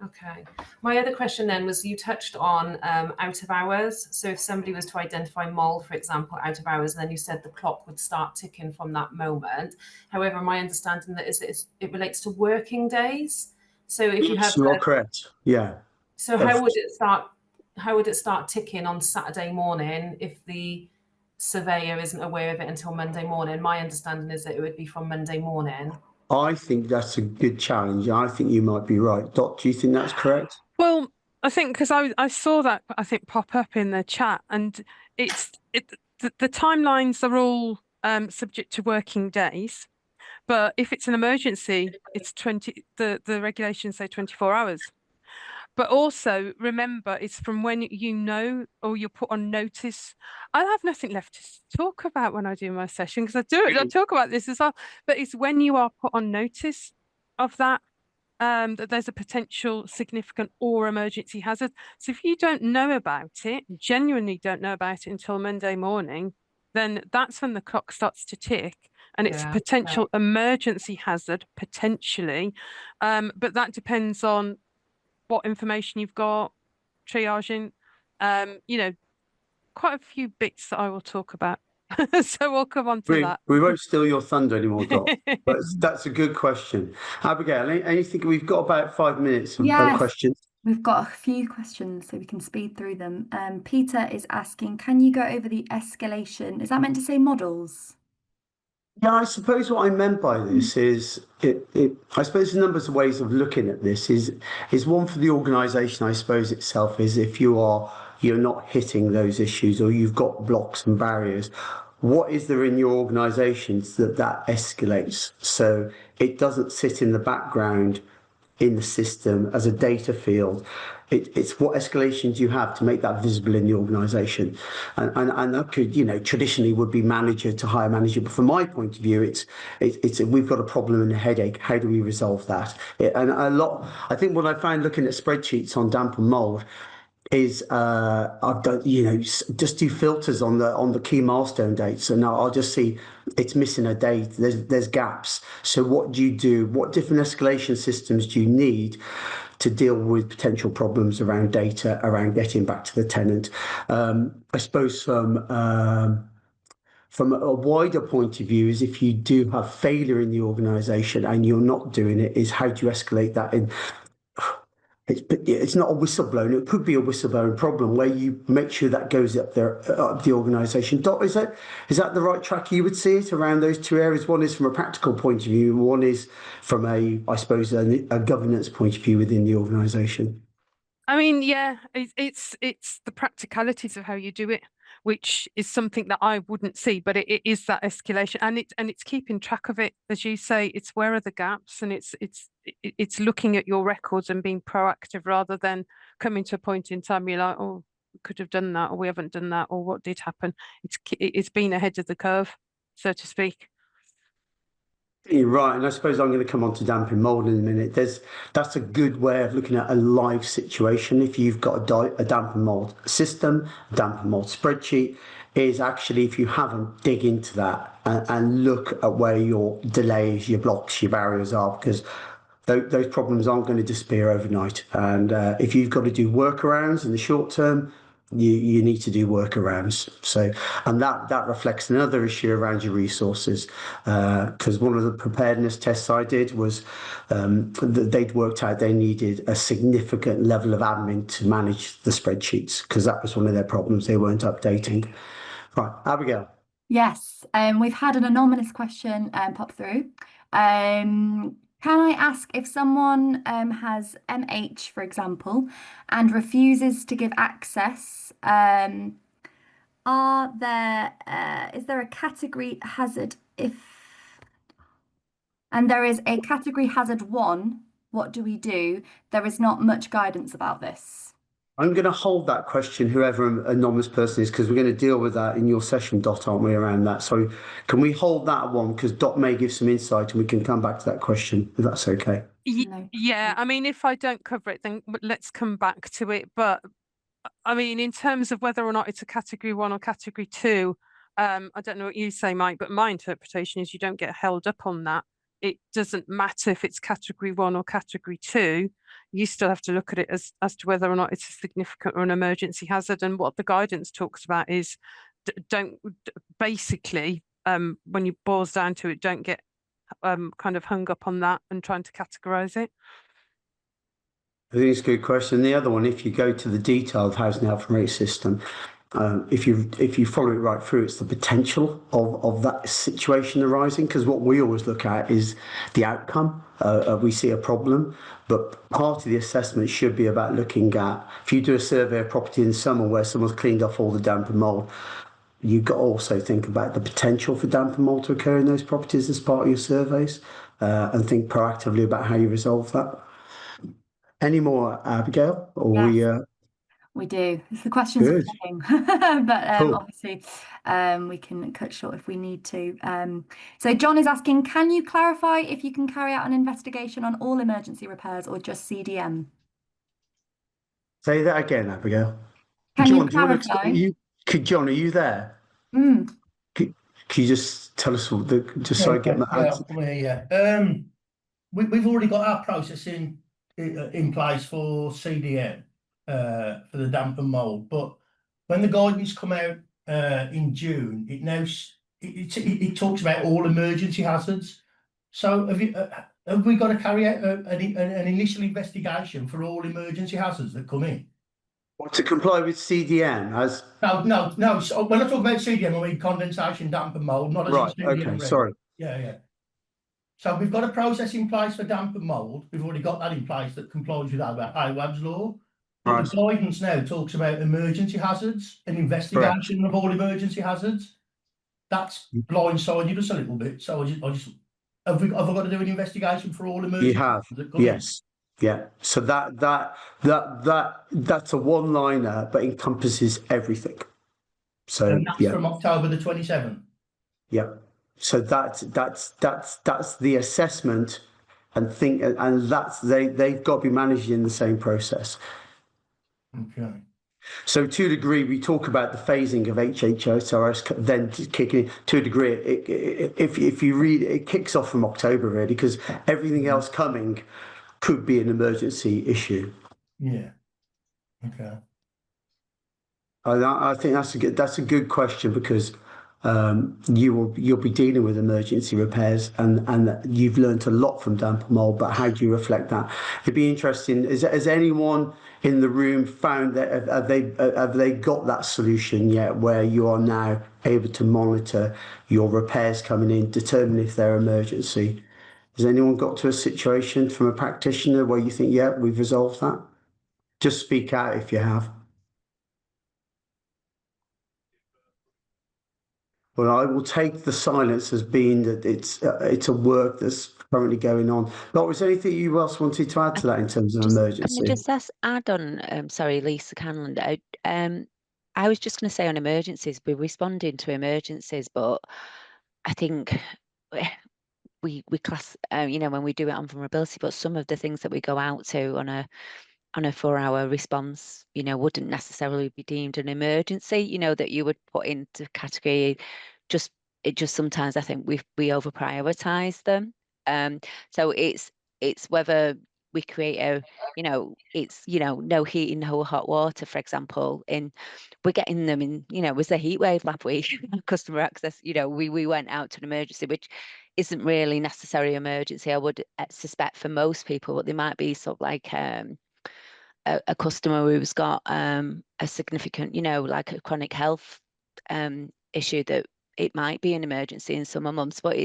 Okay. My other question then was, you touched on out of hours. So if somebody was to identify mold, for example, out of hours, and then you said the clock would start ticking from that moment. However, my understanding that is that it relates to working days. So if you have, you are correct. Yeah. So how would it start? How would it start ticking on Saturday morning if the surveyor isn't aware of it until Monday morning? My understanding is that it would be from Monday morning. I think that's a good challenge. I think you might be right. Dot, do you think that's correct? Well, I think because I saw that pop up in the chat, and the timelines are all subject to working days. But if it's an emergency, it's 20. The regulations say 24 hours. But also remember, it's from when you know, or you're put on notice. I have nothing left to talk about when I do my session, because I talk about this as well. But it's when you are put on notice of that, that there's a potential significant or emergency hazard. So if you don't know about it, genuinely don't know about it until Monday morning, then that's when the clock starts to tick. And it's a potential emergency hazard, potentially. But that depends on what information you've got, triaging, quite a few bits that I will talk about. So we'll come on to that. We won't steal your thunder anymore, Dot. But that's a good question. Abigail, anything? We've got about 5 minutes of questions. We've got a few questions, so we can speed through them. Peter is asking, can you go over the escalation? Is that meant to say models? Yeah, I suppose what I meant by this is I suppose the numbers of ways of looking at this is one for the organisation, I suppose itself, is if you're not hitting those issues or you've got blocks and barriers, what is there in your organisations that escalates so it doesn't sit in the background in the system as a data field. It's what escalations you have to make that visible in the organisation, and that could, traditionally would be manager to higher manager. But from my point of view, it's we've got a problem and a headache. How do we resolve that? I think what I found looking at spreadsheets on damp and mould is I've done, just do filters on the key milestone dates, and I'll just see it's missing a date. There's gaps. So what do you do? What different escalation systems do you need to deal with potential problems around data, around getting back to the tenant? I suppose from a wider point of view is if you do have failure in the organisation and you're not doing it, is how do you escalate that in? It's not a whistleblowing. It could be a whistleblowing problem where you make sure that goes up there, up the organisation. Dot, is that the right track you would see it around those two areas? One is from a practical point of view. One is from I suppose, a governance point of view within the organisation. I mean, yeah, it's the practicalities of how you do it, which is something that I wouldn't see, but it is that escalation, and it's keeping track of it, as you say. It's where are the gaps, and it's looking at your records and being proactive rather than coming to a point in time you're like, oh, we could have done that, or we haven't done that, or what did happen. It's been ahead of the curve, so to speak. You're right, and I suppose I'm going to come on to damp and mould in a minute. That's a good way of looking at a live situation. If you've got a damp and mould system, a damp and mould spreadsheet, is actually, if you haven't, dig into that and look at where your delays, your blocks, your barriers are, because those problems aren't going to disappear overnight. And if you've got to do workarounds in the short term, you need to do workarounds. So, and that reflects another issue around your resources, because one of the preparedness tests I did was they'd worked out they needed a significant level of admin to manage the spreadsheets, because that was one of their problems. They weren't updating. Right, Abigail. Yes, we've had an anonymous question pop through. Can I ask if someone has MH, for example, and refuses to give access, is there a category hazard and there is a category hazard 1, what do we do? There is not much guidance about this. I'm going to hold that question, whoever anonymous person is, because we're going to deal with that in your session, Dot, aren't we, around that? So can we hold that one, because Dot may give some insight and we can come back to that question, if that's okay. Yeah, I mean, if I don't cover it, then let's come back to it. But I mean, in terms of whether or not it's a category 1 or category 2, I don't know what you say, Mike, but my interpretation is you don't get held up on that. It doesn't matter if it's category 1 or category 2. You still have to look at it as to whether or not it's a significant or an emergency hazard. And what the guidance talks about is basically, when you boils down to it, don't get kind of hung up on that and trying to categorize it. I think it's a good question. The other one, if you go to the detailed housing health and rate system, if you follow it right through, it's the potential of that situation arising, because what we always look at is the outcome. We see a problem, but part of the assessment should be about looking at, if you do a survey of property in summer where someone's cleaned off all the damp and mould, you've got to also think about the potential for damp and mould to occur in those properties as part of your surveys, and think proactively about how you resolve that. Any more, Abigail? Or yes. We do. The questions are flowing, but cool. Obviously we can cut short if we need to. So John is asking, can you clarify if you can carry out an investigation on all emergency repairs or just CDM? Say that again, Abigail. Can John, you clarify? John, are you there? Mm. Can you just tell us so I get my answer? Yeah. We've already got our processing in place for CDM. For the damp and mould, but when the guidance come out in June, it talks about all emergency hazards. So have we got to carry out an initial investigation for all emergency hazards that come in? What, to comply with CDM as? No. So when I talk about CDM, I mean condensation, damp and mould, not as Right, in CDM. okay, sorry. Yeah. So we've got a process in place for damp and mould. We've already got that in place that complies with Awaab's law. But Right. the guidance now talks about emergency hazards and investigation of all emergency hazards. That's blindsided us a little bit. So I just have I got to do an investigation for all emergency? You have, that come in? yes, yeah. So that's a one-liner, but encompasses everything. So And that's yeah, from October the 27th. yeah. So that's the assessment, and they've got to be managed in the same process. Okay. So to a degree, we talk about the phasing of HHSRS then kicking in. To a degree, if you read it, it kicks off from October really, because everything else coming could be an emergency issue. Yeah. Okay. I think that's a good question, because you'll be dealing with emergency repairs, and you've learned a lot from damp and mold, but how do you reflect that? It'd be interesting. Has anyone in the room found that have they got that solution yet, where you are now able to monitor your repairs coming in, determine if they're emergency? Has anyone got to a situation from a practitioner where you think, yeah, we've resolved that? Just speak out if you have. Well, I will take the silence as being that it's a work that's currently going on. But was there anything you else wanted to add to that in terms of emergency? Can I just add on? Sorry, Lisa Canland. I was just going to say on emergencies, we're responding to emergencies, but I think we class, when we do it on vulnerability, but some of the things that we go out to on a 4-hour response, wouldn't necessarily be deemed an emergency, that you would put into category. It just sometimes I think we over prioritize them. So it's whether we create no heating, no hot water, for example. We're getting them in, was the heat wave last week, customer access, we went out to an emergency, which isn't really necessary emergency, I would suspect, for most people, but they might be sort of like a customer who's got a significant, like a chronic health issue, that it might be an emergency in summer months. But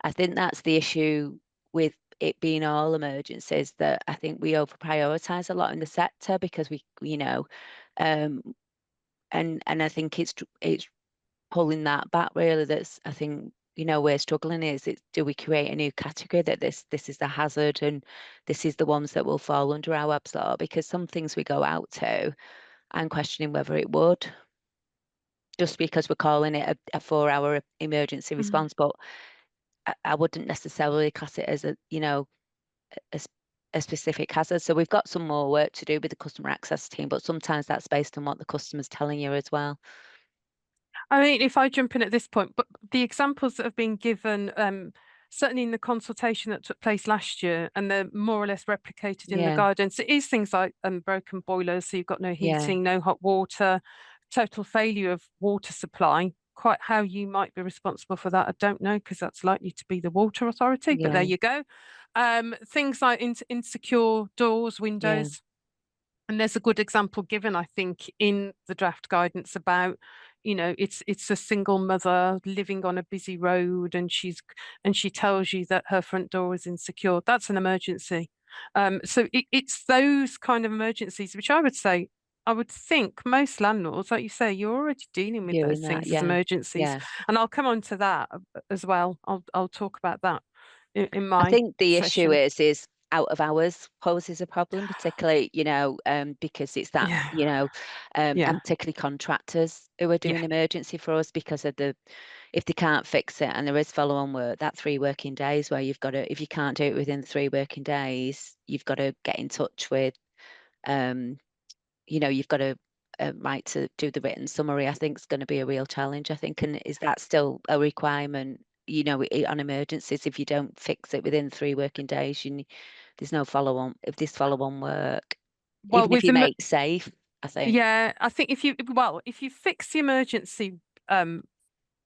I think that's the issue with it being all emergencies, that I think we over prioritize a lot in the sector, because and I think it's pulling that back really. That's, I think, we're struggling do we create a new category that this is the hazard and this is the ones that will fall under our Awaab's law? Because some things we go out to, I'm questioning whether it would, just because we're calling it a 4-hour emergency response, but I wouldn't necessarily class it as a specific hazard. So we've got some more work to do with the customer access team, but sometimes that's based on what the customer's telling you as well. I mean, if I jump in at this point, but the examples that have been given, certainly in the consultation that took place last year, and they're more or less replicated in the guidance, it is things like broken boilers, so you've got no heating, no hot water, total failure of water supply. Quite how you might be responsible for that, I don't know, because that's likely to be the water authority, but there you go. Things like insecure doors, windows. And there's a good example given, I think, in the draft guidance about, it's a single mother living on a busy road, and she tells you that her front door is insecure. That's an emergency. So it's those kind of emergencies, which I would think most landlords, like you say, you're already dealing with those things as emergencies. And I'll come on to that as well. I'll talk about that in my I think the session. issue is out of hours poses a problem, particularly, because it's that, and particularly contractors who are doing emergency for us, because of if they can't fix it and there is follow-on work, that 3 working days where you've got to, if you can't do it within 3 working days, you've got to get in touch with, you've got to right to do the written summary. I think is going to be a real challenge, I think. And is that still a requirement? On emergencies, if you don't fix it within 3 working days, there's no follow-on. If this follow-on work, even if you make safe, I think. Yeah, I think if you fix the emergency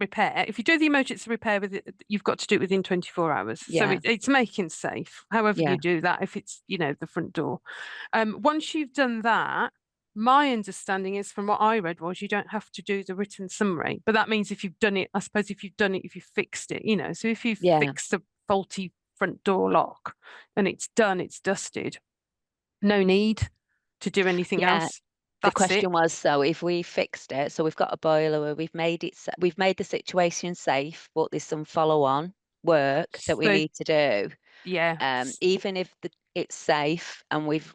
repair, if you do the emergency repair with it, you've got to do it within 24 hours. So it's making safe, however you do that, if it's, the front door. Once you've done that, my understanding is, from what I read, was you don't have to do the written summary. But that means if you've done it, I suppose if you've fixed it, so if you've fixed a faulty front door lock and it's done, it's dusted, no need to do anything else. The question was, so if we fixed it, so we've got a boiler where we've made the situation safe, but there's some follow-on work that we need to do. Yeah. Even if it's safe and we've,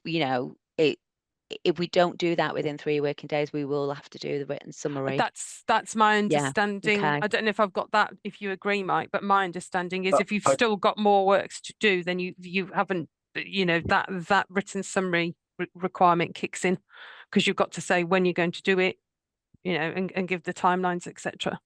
if we don't do that within 3 working days, we will have to do the written summary. That's my understanding. Okay. I don't know if I've got that, if you agree, Mike, but my understanding is if you've still got more works to do, then you haven't, that written summary requirement kicks in, because you've got to say when you're going to do it, and give the timelines, etc.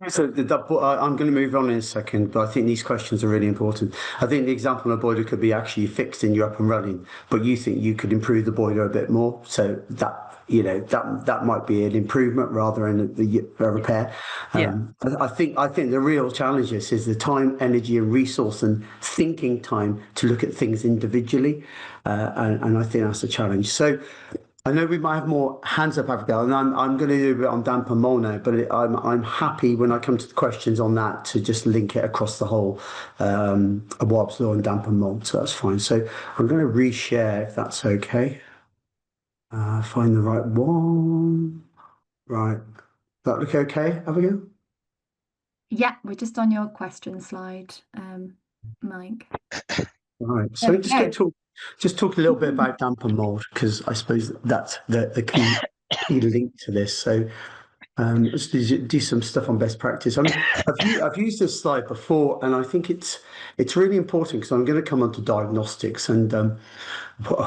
So I'm going to move on in a second, but I think these questions are really important. I think the example of a boiler could be actually fixed and you're up and running, but you think you could improve the boiler a bit more. So that might be an improvement rather than a repair. I think the real challenge is the time, energy, and resource and thinking time to look at things individually, and I think that's a challenge. So I know we might have more hands up, Abigail, and I'm going to do a bit on damp and mold now, but I'm happy when I come to the questions on that to just link it across the whole Awaab's law and damp and mold, so that's fine. So I'm going to reshare if that's okay. Find the right one. Right. That look okay, Abigail? Yeah, we're just on your question slide, Mike. Right. So just talk a little bit about damp and mold, because I suppose that's the key link to this. So let's do some stuff on best practice. I mean, I've used this slide before, and I think it's really important because I'm going to come on to diagnostics, and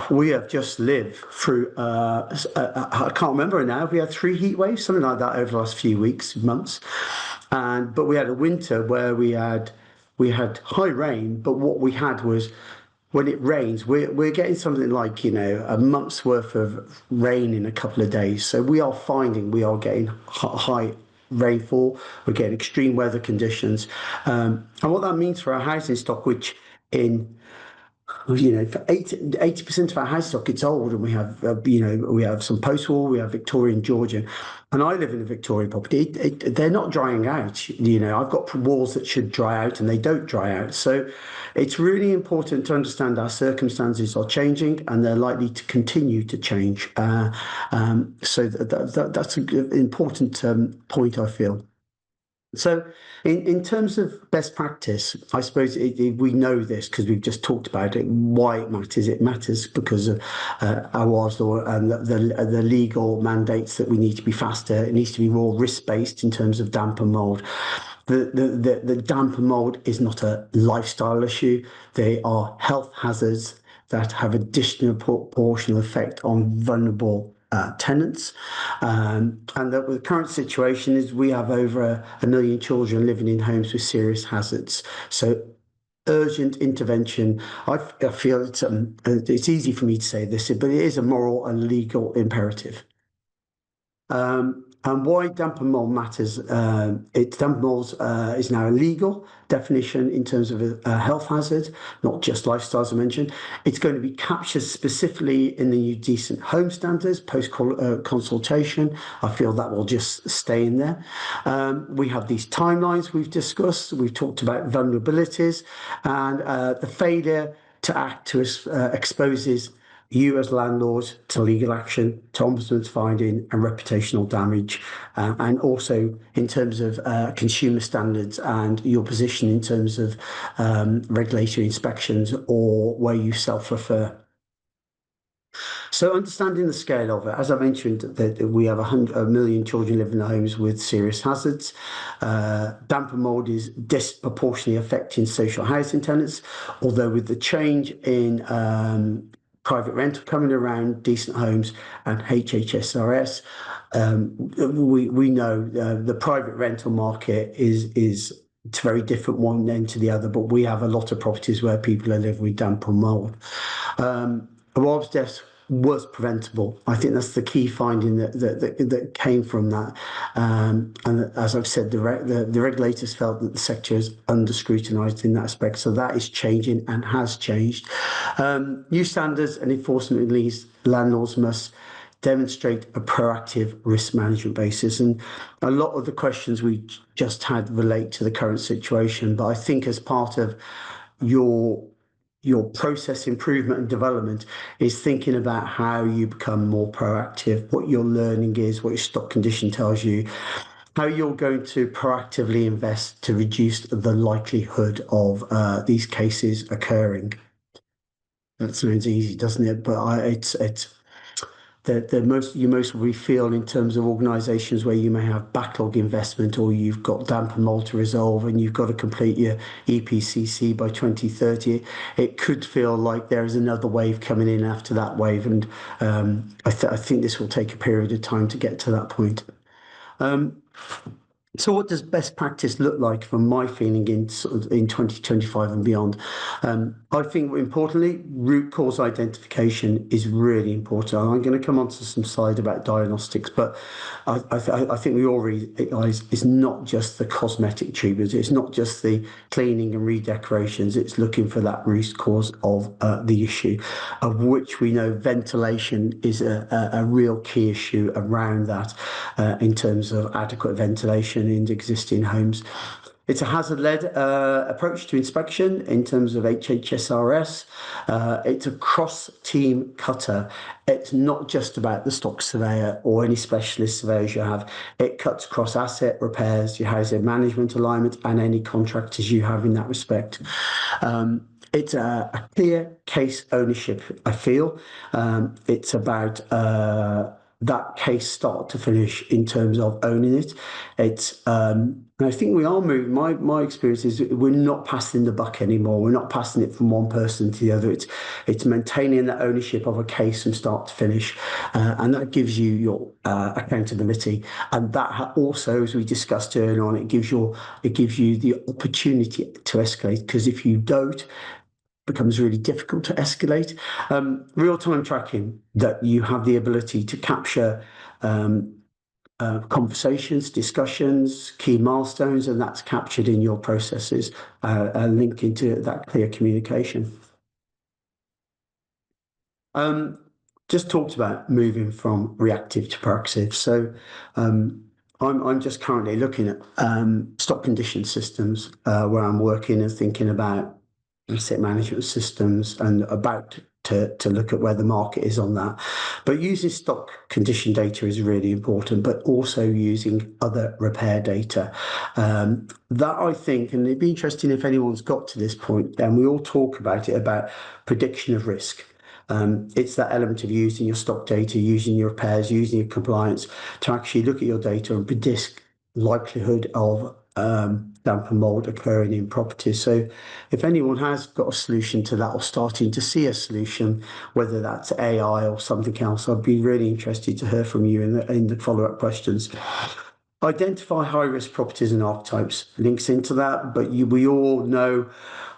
we have just lived through I can't remember now. We had 3 heat waves, something like that, over the last few weeks, months, but we had a winter where we had high rain, but what we had was, when it rains, we're getting something like a month's worth of rain in a couple of days. So we are finding we are getting high rainfall. We're getting extreme weather conditions, and what that means for our housing stock, which for 80% of our house stock, it's old, and we have we have some post-war, we have Victorian, Georgian, and I live in a Victorian property. They're not drying out. I've got walls that should dry out and they don't dry out. So it's really important to understand our circumstances are changing and they're likely to continue to change. So that's an important point, I feel. So in terms of best practice, I suppose we know this because we've just talked about it, why it matters. It matters because of Awaab's law and the legal mandates that we need to be faster. It needs to be more risk-based in terms of damp and mould. The damp and mould is not a lifestyle issue. They are health hazards that have a disproportionate effect on vulnerable tenants, and that the current situation is we have over 1 million children living in homes with serious hazards. So urgent intervention. I feel it's easy for me to say this, but it is a moral and legal imperative. And why damp and mold matters, damp and mold is now a legal definition in terms of a health hazard, not just lifestyle, as I mentioned. It's going to be captured specifically in the new decent home standards, post-consultation. I feel that will just stay in there. We have these timelines we've discussed. We've talked about vulnerabilities, and the failure to act exposes you as landlords to legal action, to ombudsman's finding and reputational damage, and also in terms of consumer standards and your position in terms of regulatory inspections or where you self-refer. So understanding the scale of it, as I mentioned, that we have 1 million children living in homes with serious hazards. Damp and mould is disproportionately affecting social housing tenants, although with the change in private rental coming around, decent homes and HHSRS, we know the private rental market is it's a very different one end to the other, but we have a lot of properties where people are living with damp and mould. Awaab's desk was preventable. I think that's the key finding that came from that. And as I've said, the regulators felt that the sector is under scrutinised in that aspect. So that is changing and has changed. New standards and enforcement means landlords must demonstrate a proactive risk management basis. And a lot of the questions we just had relate to the current situation. But I think as part of your process improvement and development is thinking about how you become more proactive, what your learning is, what your stock condition tells you, how you're going to proactively invest to reduce the likelihood of these cases occurring. That sounds easy, doesn't it? But it's the most we feel in terms of organisations where you may have backlog investment, or you've got damp and mould to resolve and you've got to complete your EPCC by 2030. It could feel like there is another wave coming in after that wave, and I think this will take a period of time to get to that point. So what does best practice look like from my feeling in 2025 and beyond? I think importantly, root cause identification is really important. I'm going to come on to some side about diagnostics, but I think we all realise it's not just the cosmetic treatments, it's not just the cleaning and redecorations, it's looking for that root cause of the issue, of which we know ventilation is a real key issue around that in terms of adequate ventilation in existing homes. It's a hazard-led approach to inspection in terms of HHSRS. It's a cross-team cutter. It's not just about the stock surveyor or any specialist surveyors you have. It cuts across asset repairs, your housing management alignment, and any contractors you have in that respect. It's a clear case ownership, I feel. It's about that case start to finish in terms of owning it. It's and I think we are moving. My experience is we're not passing the buck anymore. We're not passing it from one person to the other. It's maintaining that ownership of a case from start to finish, and that gives you your accountability. And that also, as we discussed earlier on, it gives you the opportunity to escalate. Because if you don't, becomes really difficult to escalate. Real-time tracking, that you have the ability to capture conversations, discussions, key milestones, and that's captured in your processes, linked into that clear communication. Just talked about moving from reactive to proactive. So I'm just currently looking at stock condition systems where I'm working and thinking about asset management systems, and about to look at where the market is on that. But using stock condition data is really important, but also using other repair data. That I think, and it'd be interesting if anyone's got to this point, and we all talk about it, about prediction of risk. It's that element of using your stock data, using your repairs, using your compliance to actually look at your data and predict likelihood of damp and mould occurring in properties. So if anyone has got a solution to that, or starting to see a solution, whether that's AI or something else, I'd be really interested to hear from you in the follow-up questions. Identify high-risk properties and archetypes links into that, but we all know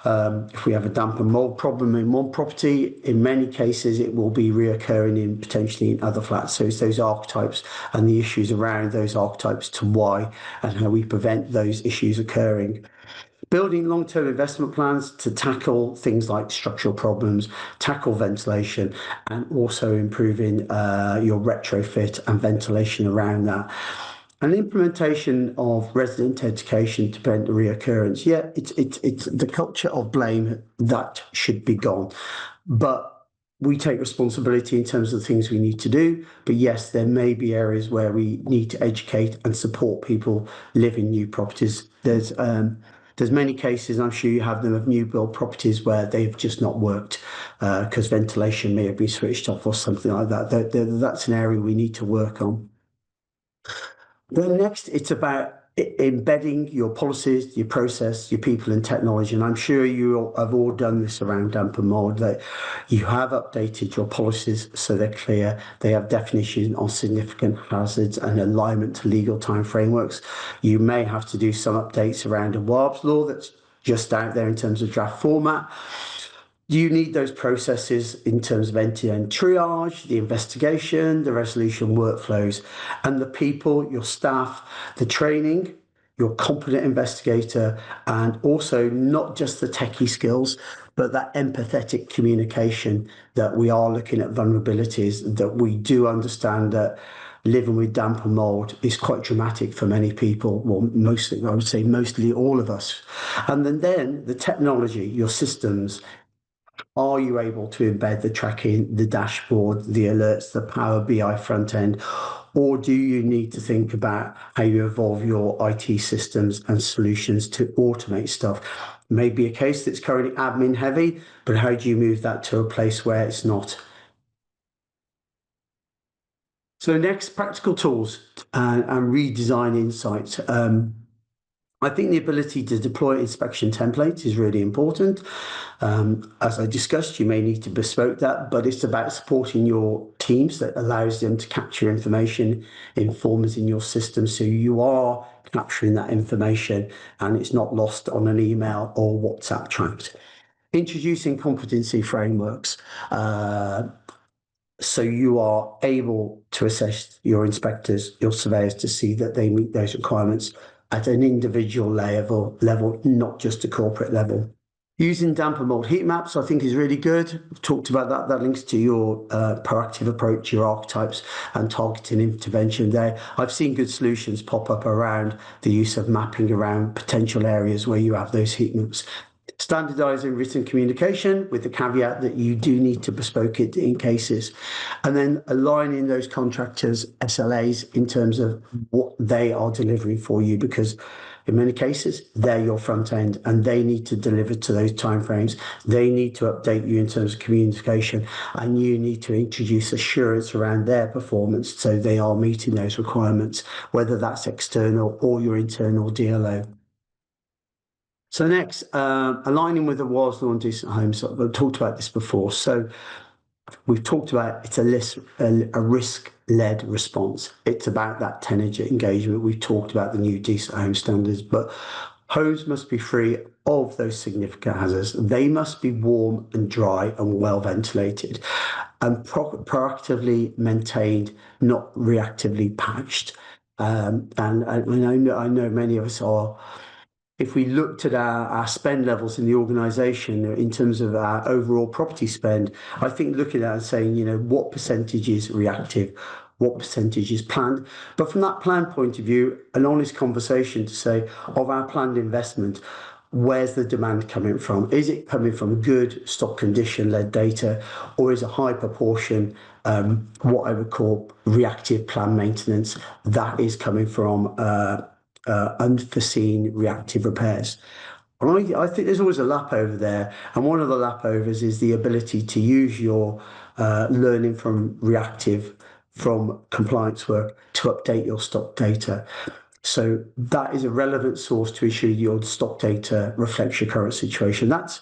if we have a damp and mould problem in one property, in many cases it will be reoccurring potentially in other flats. So it's those archetypes and the issues around those archetypes to why and how we prevent those issues occurring. Building long-term investment plans to tackle things like structural problems, tackle ventilation, and also improving your retrofit and ventilation around that. And implementation of resident education to prevent the reoccurrence. Yeah, it's the culture of blame that should be gone. But we take responsibility in terms of the things we need to do. But yes, there may be areas where we need to educate and support people live in new properties. There's many cases, I'm sure you have them, of new build properties where they've just not worked because ventilation may have been switched off or something like that. That's an area we need to work on. Then next, it's about embedding your policies, your process, your people and technology. And I'm sure you have all done this around damp and mould, that you have updated your policies so they're clear. They have definition on significant hazards and alignment to legal time frameworks. You may have to do some updates around Awaab's law that's just out there in terms of draft format. You need those processes in terms of end-to-end triage, the investigation, the resolution workflows, and the people, your staff, the training, your competent investigator, and also not just the techie skills, but that empathetic communication that we are looking at vulnerabilities, that we do understand that living with damp and mold is quite dramatic for many people. Well, mostly, I would say mostly all of us. And then the technology, your systems, are you able to embed the tracking, the dashboard, the alerts, the Power BI front end? Or do you need to think about how you evolve your IT systems and solutions to automate stuff? Maybe a case that's currently admin heavy, but how do you move that to a place where it's not? So next, practical tools and redesign insights. I think the ability to deploy inspection templates is really important. As I discussed, you may need to bespoke that, but it's about supporting your teams that allows them to capture information in formats in your system. So you are capturing that information and it's not lost on an email or WhatsApp tracked. Introducing competency frameworks. So you are able to assess your inspectors, your surveyors to see that they meet those requirements at an individual level, not just a corporate level. Using damp and mold heat maps, I think, is really good. We've talked about that. That links to your proactive approach, your archetypes and targeting intervention there. I've seen good solutions pop up around the use of mapping around potential areas where you have those heat maps. Standardising written communication with the caveat that you do need to bespoke it in cases, and then aligning those contractors' SLAs in terms of what they are delivering for you, because in many cases they're your front end and they need to deliver to those timeframes. They need to update you in terms of communication, and you need to introduce assurance around their performance so they are meeting those requirements, whether that's external or your internal DLO. So next, aligning with the Wales Law on Decent Homes. I've talked about this before. So we've talked about it's a risk-led response. It's about that tenant engagement. We've talked about the new Decent Home standards, but homes must be free of those significant hazards. They must be warm and dry and well ventilated and proactively maintained, not reactively patched. And I know many of us are. If we looked at our spend levels in the organisation in terms of our overall property spend, I think looking at it and saying, you know, what percentage is reactive, what percentage is planned. But from that planned point of view, an honest conversation to say, of our planned investment, where's the demand coming from? Is it coming from good stock condition led data, or is a high proportion what I would call reactive plan maintenance that is coming from unforeseen reactive repairs? I think there's always a lap over there, and one of the lap overs is the ability to use your learning from reactive, from compliance work, to update your stock data. So that is a relevant source to ensure your stock data reflects your current situation. That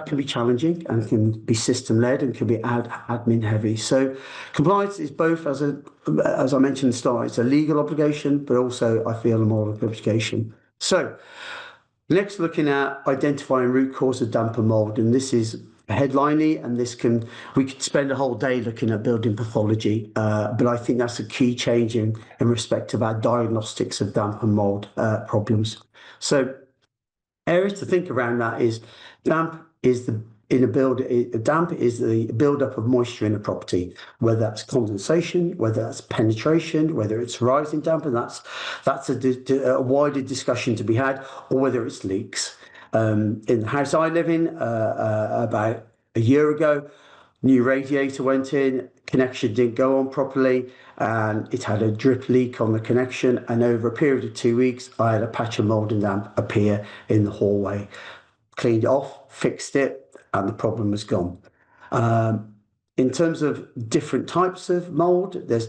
can be challenging and can be system led and can be admin heavy. So compliance is both, as I mentioned at the start, it's a legal obligation, but also I feel a moral obligation. So next, looking at identifying root cause of damp and mold, and this is headliney, and we could spend a whole day looking at building pathology, but I think that's a key change in respect of our diagnostics of damp and mold problems. So areas to think around that is damp is the build-up of moisture in a property, whether that's condensation, whether that's penetration, whether it's rising damp, and that's a wider discussion to be had, or whether it's leaks. In the house I live in, about a year ago, new radiator went in, connection didn't go on properly, and it had a drip leak on the connection, and over a period of 2 weeks, I had a patch of mold and damp appear in the hallway. Cleaned it off, fixed it, and the problem was gone. In terms of different types of mold, there's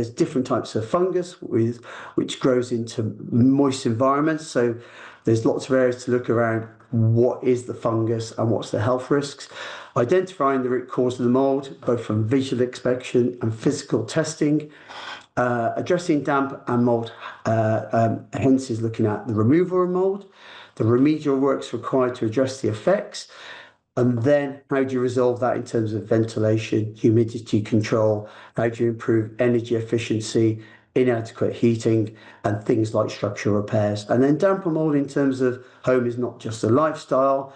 different types of fungus which grows into moist environments. So there's lots of areas to look around. What is the fungus and what's the health risks? Identifying the root cause of the mold, both from visual inspection and physical testing. Addressing damp and mold, hence is looking at the removal of mold, the remedial works required to address the effects, And then how do you resolve that in terms of ventilation, humidity control? How do you improve energy efficiency, inadequate heating, and things like structural repairs? And then damp and mold in terms of home is not just a lifestyle,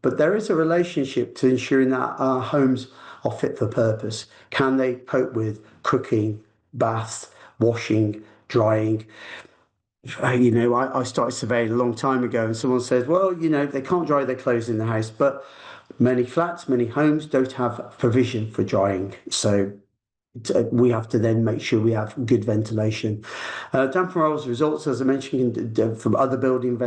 but there is a relationship to ensuring that our homes are fit for purpose. Can they cope with cooking, baths, washing, drying? I started surveying a long time ago, and someone says, well, they can't dry their clothes in the house, but many flats, many homes don't have provision for drying. So we have to then make sure we have good ventilation. Damp and mold results, as I mentioned, from other building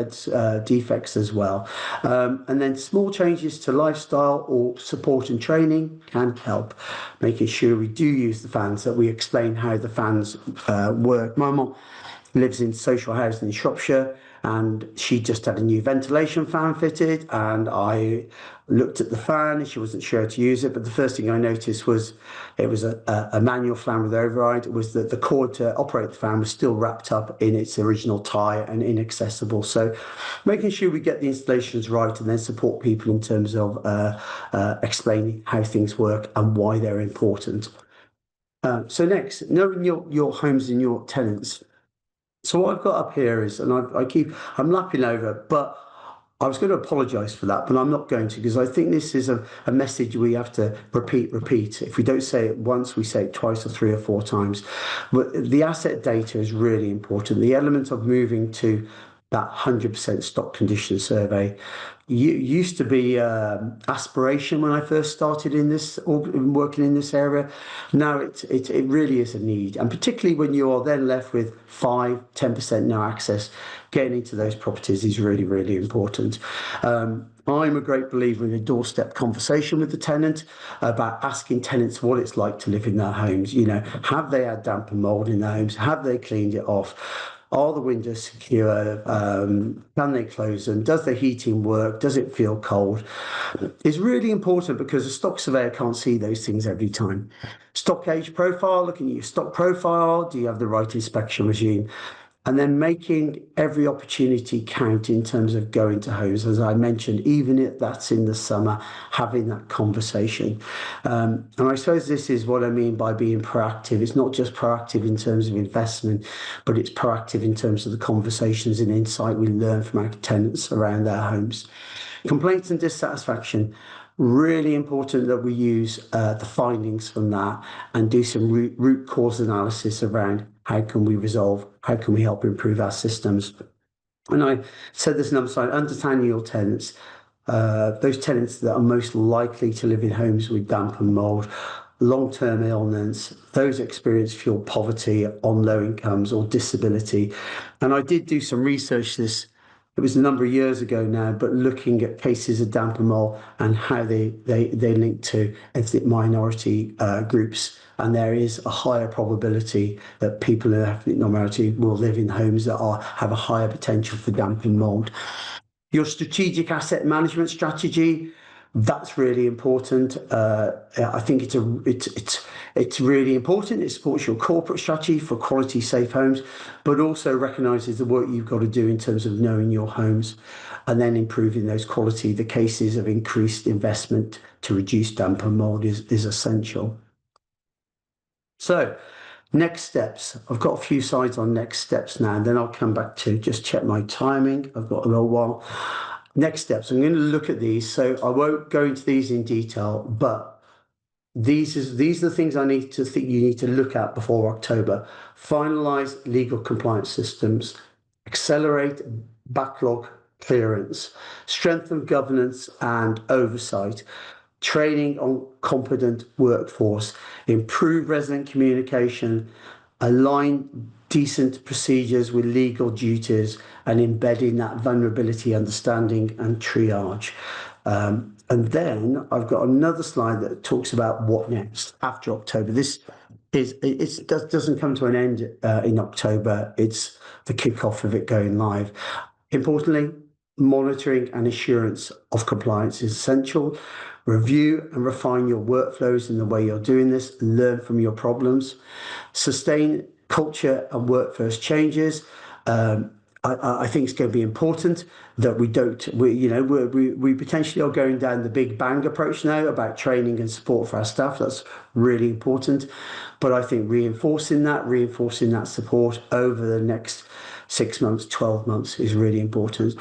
defects as well. And then small changes to lifestyle or support and training can help, making sure we do use the fans, that we explain how the fans work. My mum lives in social housing in Shropshire, and she just had a new ventilation fan fitted, and I looked at the fan and she wasn't sure how to use it, but the first thing I noticed was it was a manual fan with override. It was that the cord to operate the fan was still wrapped up in its original tie and inaccessible. So making sure we get the installations right and then support people in terms of explaining how things work and why they're important. So next, knowing your homes and your tenants. So what I've got up here is, and I'm lapping over, but I was going to apologise for that, but I'm not going to, because I think this is a message we have to repeat. If we don't say it once, we say it twice or 3 or 4 times. But the asset data is really important. The element of moving to that 100% stock condition survey used to be aspiration when I first started in this or working in this area. Now it really is a need, and particularly when you are then left with 5-10% no access, getting into those properties is really, really important. I'm a great believer in a doorstep conversation with the tenant about asking tenants what it's like to live in their homes. Have they had damp and mold in their homes? Have they cleaned it off? Are the windows secure? Can they close them? Does the heating work? Does it feel cold? It's really important because a stock surveyor can't see those things every time. Stock age profile, looking at your stock profile, do you have the right inspection regime? And then making every opportunity count in terms of going to homes, as I mentioned, even if that's in the summer, having that conversation. And I suppose this is what I mean by being proactive. It's not just proactive in terms of investment, but it's proactive in terms of the conversations and insight we learn from our tenants around their homes. Complaints and dissatisfaction. Really important that we use the findings from that and do some root cause analysis around how can we resolve, how can we help improve our systems. And I said this number slide, understanding your tenants, those tenants that are most likely to live in homes with damp and mold, long-term illness, those experience fuel poverty on low incomes or disability. And I did do some research it was a number of years ago now, but looking at cases of damp and mold and how they link to ethnic minority groups. And there is a higher probability that people in ethnic minority will live in homes that have a higher potential for damp and mold. Your strategic asset management strategy, that's really important. I think it's really important. It supports your corporate strategy for quality, safe homes, but also recognises the work you've got to do in terms of knowing your homes and then improving those quality. The cases of increased investment to reduce damp and mold is essential. So next steps. I've got a few slides on next steps now, and then I'll come back to just check my timing. I've got a little while. Next steps, I'm going to look at these, so I won't go into these in detail, but these are the things you need to look at before October. Finalise legal compliance systems, accelerate backlog clearance, strengthen governance and oversight, training on competent workforce, improve resident communication, align decent procedures with legal duties, and embedding that vulnerability understanding and triage. And then I've got another slide that talks about what next after October. This doesn't come to an end in October. It's the kickoff of it going live. Importantly, monitoring and assurance of compliance is essential. Review and refine your workflows in the way you're doing this. Learn from your problems. Sustain culture and workforce changes. I think it's going to be important that we potentially are going down the big bang approach now about training and support for our staff. That's really important. But I think reinforcing that support over the next 6 months, 12 months is really important.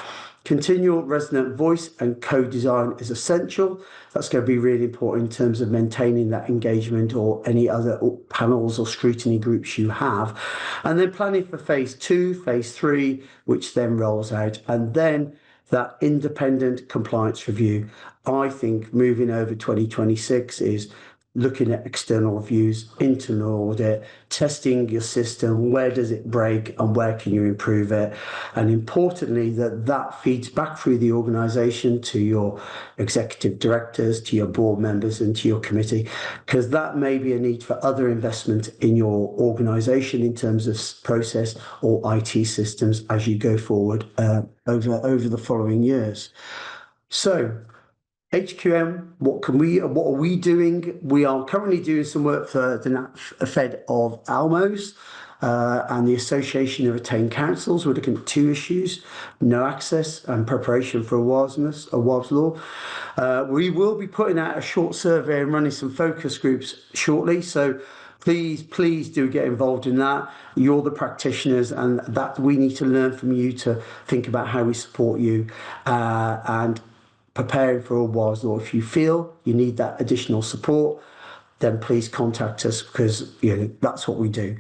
Continual resident voice and co-design is essential. That's going to be really important in terms of maintaining that engagement or any other panels or scrutiny groups you have. And then planning for phase 2, phase 3, which then rolls out. And then that independent compliance review. I think moving over 2026 is looking at external reviews, internal audit, testing your system, where does it break and where can you improve it? And importantly, that feeds back through the organisation to your executive directors, to your board members and to your committee, because that may be a need for other investment in your organisation in terms of process or IT systems as you go forward over the following years. So, HQM, what are we doing? We are currently doing some work for the Fed of Almos and the Association of Retained Councils. We're looking at 2 issues: no access and preparation for Awaab's law. We will be putting out a short survey and running some focus groups shortly. So please do get involved in that. You're the practitioners, and that we need to learn from you to think about how we support you and preparing for Awaab's law. If you feel you need that additional support, then please contact us, because that's what we do.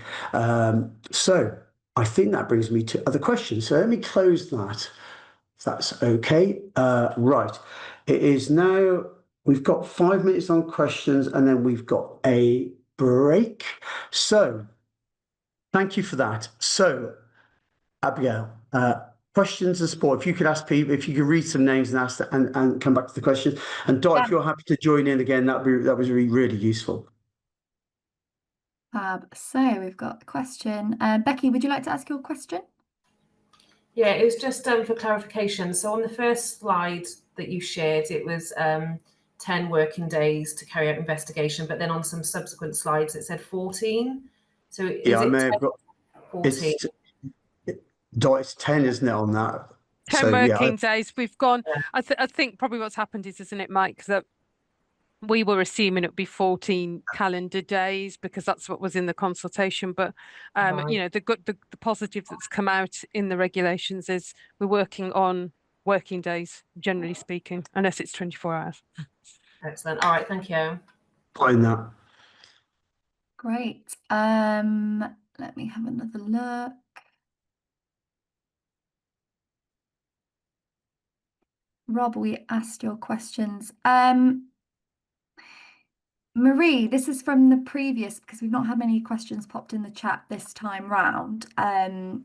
So I think that brings me to other questions. So let me close that, if that's okay. Right. It is now, we've got 5 minutes on questions and then we've got a break. So thank you for that. So Abigail, questions and support. If you could ask people, if you could read some names and ask and come back to the questions. And Dot, if you're happy to join in again, that was really useful. So we've got a question. Becky, would you like to ask your question? Yeah, it was just for clarification. So on the first slide that you shared, it was 10 working days to carry out investigation, but then on some subsequent slides it said 14. So yeah, I may have got 14. It's 10, isn't it, on that? 10 working days. We've gone. I think probably what's happened is, isn't it, Mike, that we were assuming it would be 14 calendar days because that's what was in the consultation. But the positive that's come out in the regulations is we're working on working days, generally speaking, unless it's 24 hours. Excellent. All right, thank you. Find that. Great. Let me have another look. Rob, we asked your questions. Marie, this is from the previous, because we've not had many questions popped in the chat this time round,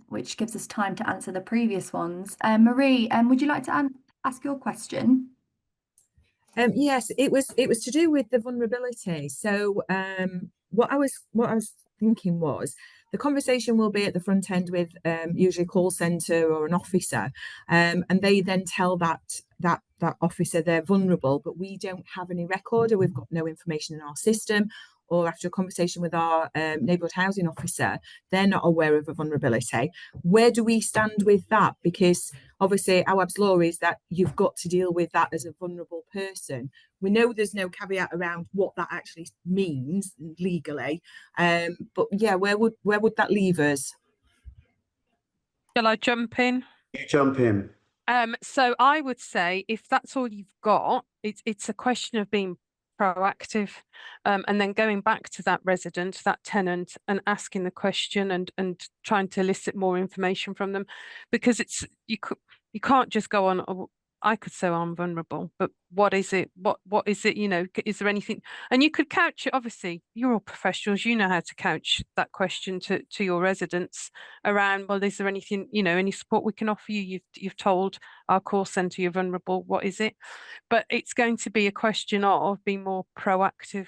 which gives us time to answer the previous ones. Marie, would you like to ask your question? Yes, it was to do with the vulnerability. So what I was thinking was the conversation will be at the front end with usually a call center or an officer, and they then tell that officer they're vulnerable, but we don't have any record, or we've got no information in our system, or after a conversation with our neighbourhood housing officer, they're not aware of a vulnerability. Where do we stand with that? Because obviously Awaab's law is that you've got to deal with that as a vulnerable person. We know there's no caveat around what that actually means legally, but yeah, where would that leave us? Shall I jump in? You jump in. So I would say if that's all you've got, it's a question of being proactive, and then going back to that resident, that tenant, and asking the question and trying to elicit more information from them, because you can't just go on, oh, I could say I'm vulnerable, but what is it? What is it? Is there anything? And you could couch it. Obviously, you're all professionals. You know how to couch that question to your residents around. Well, is there anything? Any support we can offer you? You've told our call centre you're vulnerable. What is it? But it's going to be a question of being more proactive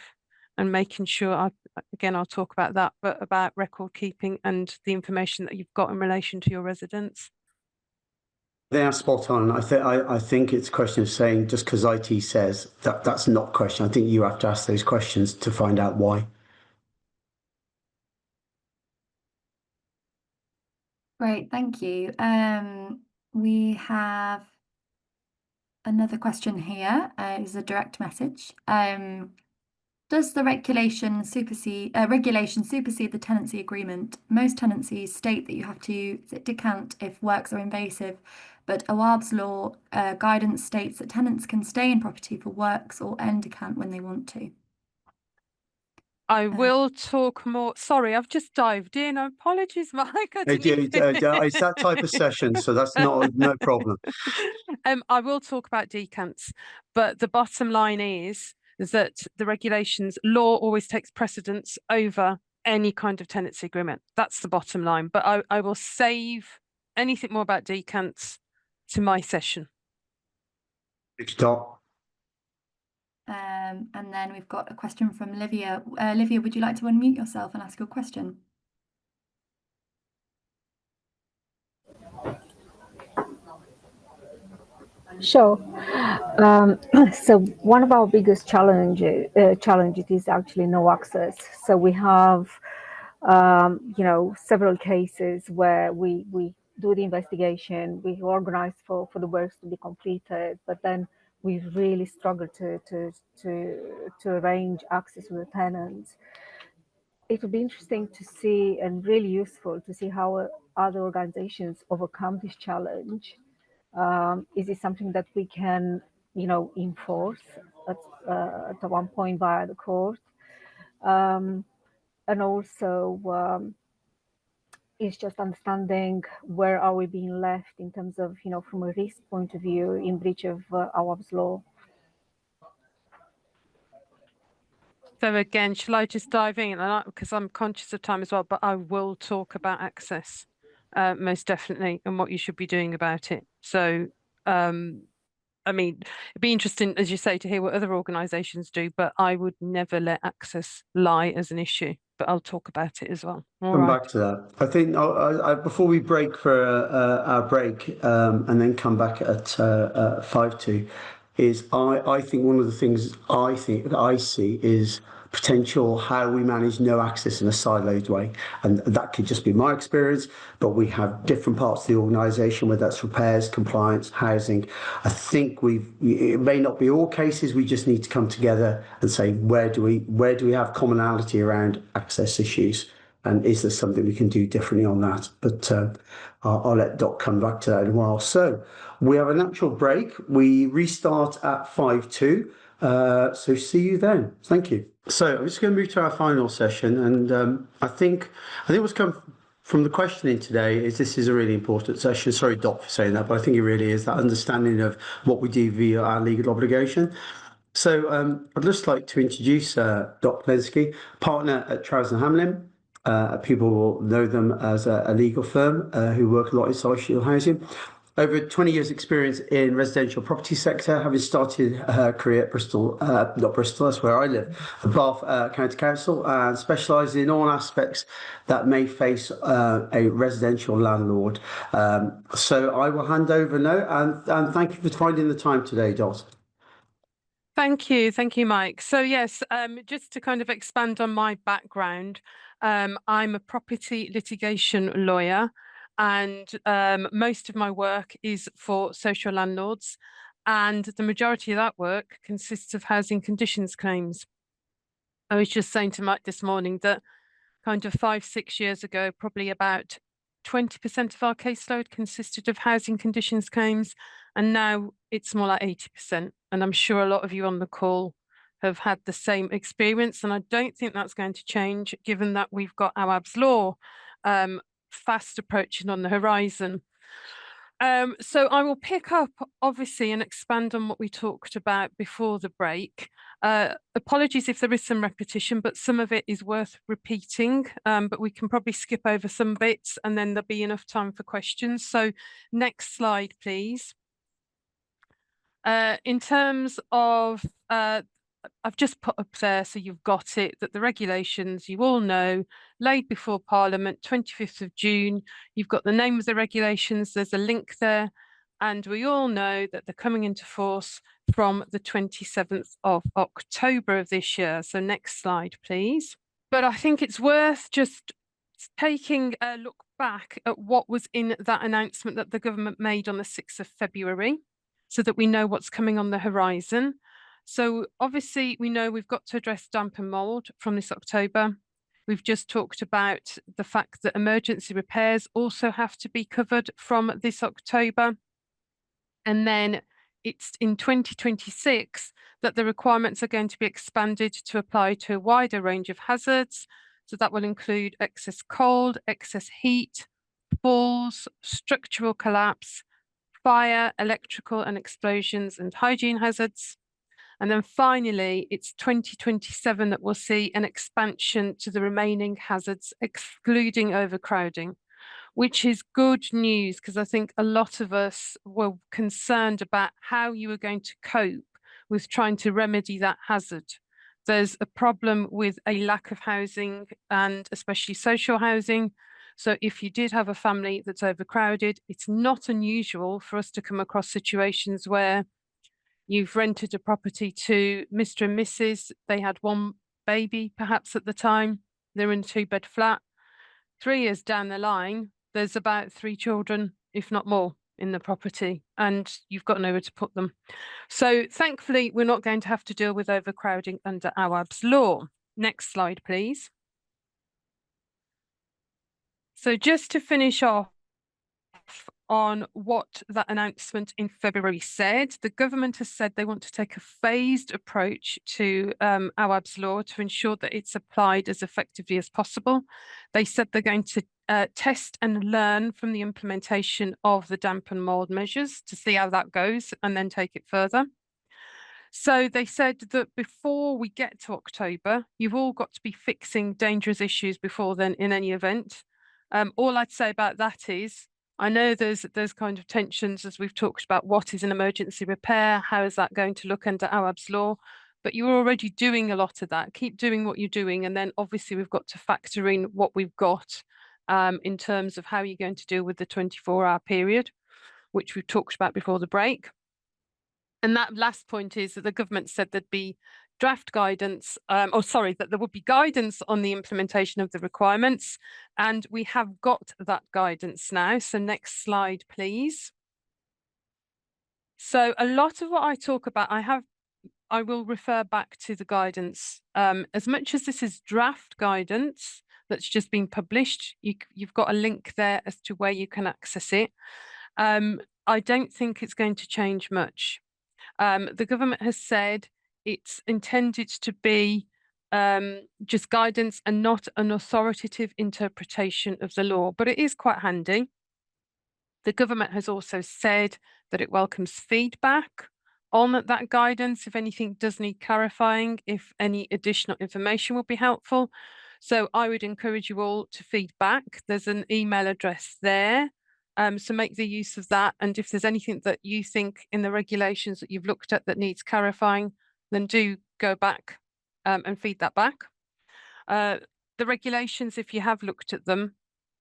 and making sure. I'll talk about that, but about record keeping and the information that you've got in relation to your residents. They are spot on. I think it's a question of saying just because IT says that's not a question. I think you have to ask those questions to find out why. Great, thank you. We have another question here. Is a direct message. Does the regulation supersede the tenancy agreement? Most tenancies state that you have to decant if works are invasive, but Awaab's law guidance states that tenants can stay in property for works or end decant when they want to. I will talk more. Sorry, I've just dived in. Apologies, Mike. It's that type of session, so that's no problem. I will talk about decants, but the bottom line is that the regulations law always takes precedence over any kind of tenancy agreement. That's the bottom line. But I will save anything more about decants to my session. Stop. And then we've got a question from Livia. Livia, would you like to unmute yourself and ask your question? Sure. So one of our biggest challenges is actually no access. So we have, several cases where we do the investigation, we organize for the works to be completed, but then we really struggle to arrange access with the tenants. It would be interesting to see and really useful to see how other organizations overcome this challenge. Is it something that we can, enforce at one point via the court? And also, it's just understanding where are we being left in terms of, from a risk point of view in breach of Awaab's law. So again, shall I just dive in? Because I'm conscious of time as well, but I will talk about access, most definitely, and what you should be doing about it. So, I mean, it'd be interesting, as you say, to hear what other organisations do, but I would never let access lie as an issue. But I'll talk about it as well. Come back to that. I think before we break for our break and then come back at 5-2, is I think one of the things I see is potential how we manage no access in a siloed way, and that could just be my experience, but we have different parts of the organisation, whether that's repairs, compliance, housing. I think it may not be all cases, we just need to come together and say where do we have commonality around access issues, and is there something we can do differently on that? But I'll let Doc come back to that in a while. So we have a natural break. We restart at 5-2. So see you then. Thank you. So I'm just going to move to our final session, and I think what's come from the questioning today is this is a really important session. Sorry, Doc, for saying that, but I think it really is that understanding of what we do via our legal obligation. So I'd just like to introduce Doc Polensky, partner at Trowers and Hamlin. People will know them as a legal firm who work a lot in social housing. Over 20 years experience in residential property sector, having started her career at Bristol, not Bristol, that's where I live, Bath County Council, and specialising in all aspects that may face a residential landlord. So I will hand over now, and thank you for finding the time today, Dot. Thank you, Mike. So yes, just to kind of expand on my background, I'm a property litigation lawyer, and most of my work is for social landlords, and the majority of that work consists of housing conditions claims. I was just saying to Mike this morning that kind of 5-6 years ago, probably about 20% of our caseload consisted of housing conditions claims, and now it's more like 80%. And I'm sure a lot of you on the call have had the same experience, and I don't think that's going to change given that we've got Awaab's law fast approaching on the horizon. So I will pick up, obviously, and expand on what we talked about before the break. Apologies if there is some repetition, but some of it is worth repeating, but we can probably skip over some bits and then there'll be enough time for questions. So next slide, please. In terms of, I've just put up there so you've got it, that the regulations you all know, laid before Parliament, 25th of June, you've got the name of the regulations, there's a link there, and we all know that they're coming into force from the 27th of October of this year. So next slide, please. But I think it's worth just taking a look back at what was in that announcement that the government made on the 6th of February, so that we know what's coming on the horizon. So obviously we know we've got to address damp and mould from this October. We've just talked about the fact that emergency repairs also have to be covered from this October. And then it's in 2026 that the requirements are going to be expanded to apply to a wider range of hazards. So that will include excess cold, excess heat, falls, structural collapse, fire, electrical and explosions and hygiene hazards. And then finally, it's 2027 that we'll see an expansion to the remaining hazards, excluding overcrowding, which is good news because I think a lot of us were concerned about how you were going to cope with trying to remedy that hazard. There's a problem with a lack of housing and especially social housing. So if you did have a family that's overcrowded, it's not unusual for us to come across situations where you've rented a property to Mr. and Mrs. They had one baby perhaps at the time. They're in a 2-bed flat. 3 years down the line, there's about 3 children, if not more, in the property, and you've got nowhere to put them. So thankfully, we're not going to have to deal with overcrowding under Awaab's law. Next slide, please. So just to finish off on what that announcement in February said, the government has said they want to take a phased approach to Awaab's law to ensure that it's applied as effectively as possible. They said they're going to test and learn from the implementation of the damp and mould measures to see how that goes and then take it further. So they said that before we get to October, you've all got to be fixing dangerous issues before then in any event. All I'd say about that is, I know there's kind of tensions as we've talked about what is an emergency repair, how is that going to look under Awaab's law, but you're already doing a lot of that. Keep doing what you're doing, and then obviously we've got to factor in what we've got in terms of how you're going to deal with the 24-hour period, which we've talked about before the break. And that last point is that the government said there'd be draft guidance, that there would be guidance on the implementation of the requirements. And we have got that guidance now. So next slide, please. So a lot of what I talk about, I will refer back to the guidance. As much as this is draft guidance that's just been published, you've got a link there as to where you can access it. I don't think it's going to change much. The government has said it's intended to be just guidance and not an authoritative interpretation of the law, but it is quite handy. The government has also said that it welcomes feedback on that guidance. If anything does need clarifying, if any additional information will be helpful. So I would encourage you all to feed back. There's an email address there. So make the use of that. And if there's anything that you think in the regulations that you've looked at that needs clarifying, then do go back and feed that back. The regulations, if you have looked at them,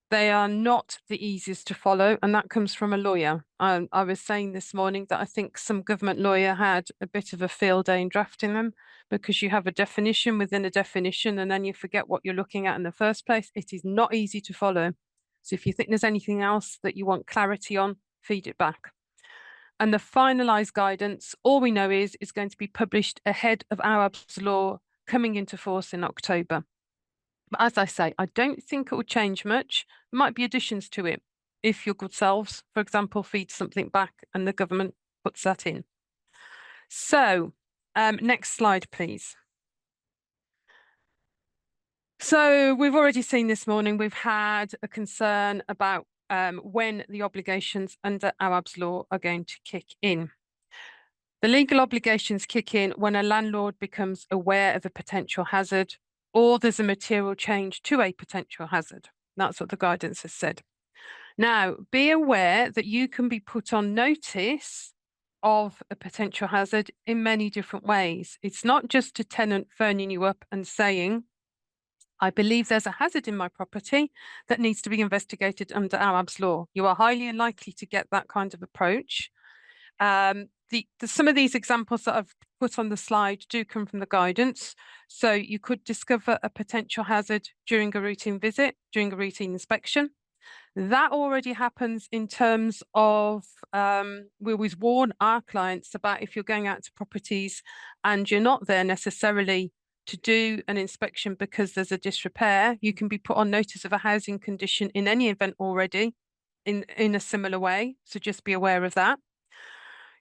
they are not the easiest to follow, and that comes from a lawyer. I was saying this morning that I think some government lawyer had a bit of a field day in drafting them, because you have a definition within a definition and then you forget what you're looking at in the first place. It is not easy to follow. So if you think there's anything else that you want clarity on, feed it back. And the finalised guidance, all we know is going to be published ahead of Awaab's law coming into force in October. But as I say, I don't think it will change much. There might be additions to it if your good selves, for example, feed something back and the government puts that in. So next slide, please. So we've already seen this morning, we've had a concern about when the obligations under Awaab's law are going to kick in. The legal obligations kick in when a landlord becomes aware of a potential hazard or there's a material change to a potential hazard. That's what the guidance has said. Now, be aware that you can be put on notice of a potential hazard in many different ways. It's not just a tenant phoning you up and saying, I believe there's a hazard in my property that needs to be investigated under Awaab's law. You are highly unlikely to get that kind of approach. some of these examples that I've put on the slide do come from the guidance. So you could discover a potential hazard during a routine visit, during a routine inspection. That already happens in terms of, we always warn our clients about if you're going out to properties and you're not there necessarily to do an inspection because there's a disrepair, you can be put on notice of a housing condition in any event already in a similar way. So just be aware of that.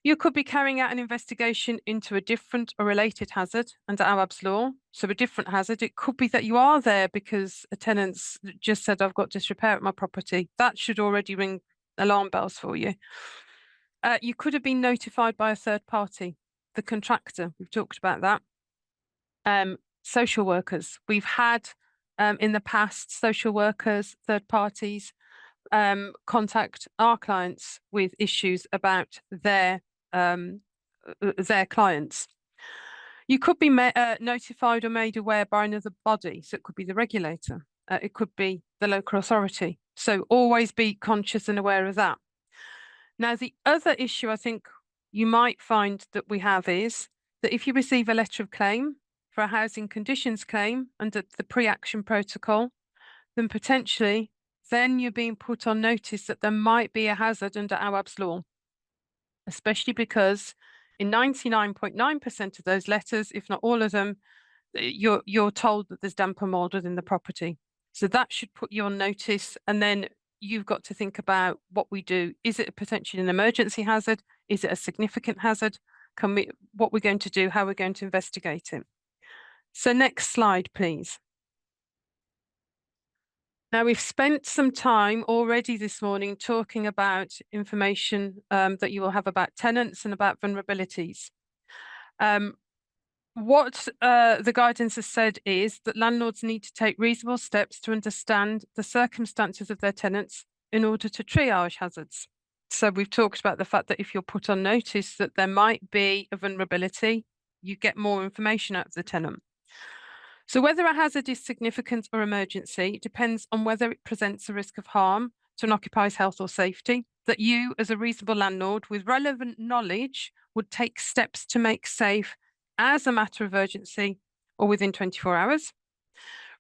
You could be carrying out an investigation into a different or related hazard under Awaab's law. So a different hazard, it could be that you are there because a tenant's just said, I've got disrepair at my property. That should already ring alarm bells for you. You could have been notified by a third party, the contractor. We've talked about that. Social workers. We've had in the past social workers, third parties contact our clients with issues about their clients. You could be notified or made aware by another body. So it could be the regulator. It could be the local authority. So always be conscious and aware of that. Now, the other issue I think you might find that we have is that if you receive a letter of claim for a housing conditions claim under the pre-action protocol, then potentially then you're being put on notice that there might be a hazard under Awaab's law, especially because in 99.9% of those letters, if not all of them, you're told that there's damp and mold within the property. So that should put you on notice, and then you've got to think about what we do. Is it potentially an emergency hazard? Is it a significant hazard? What we're going to do, how we're going to investigate it. So next slide, please. Now, we've spent some time already this morning talking about information that you will have about tenants and about vulnerabilities. What the guidance has said is that landlords need to take reasonable steps to understand the circumstances of their tenants in order to triage hazards. So we've talked about the fact that if you're put on notice that there might be a vulnerability, you get more information out of the tenant. So whether a hazard is significant or emergency depends on whether it presents a risk of harm to an occupier's health or safety that you, as a reasonable landlord with relevant knowledge, would take steps to make safe as a matter of urgency or within 24 hours.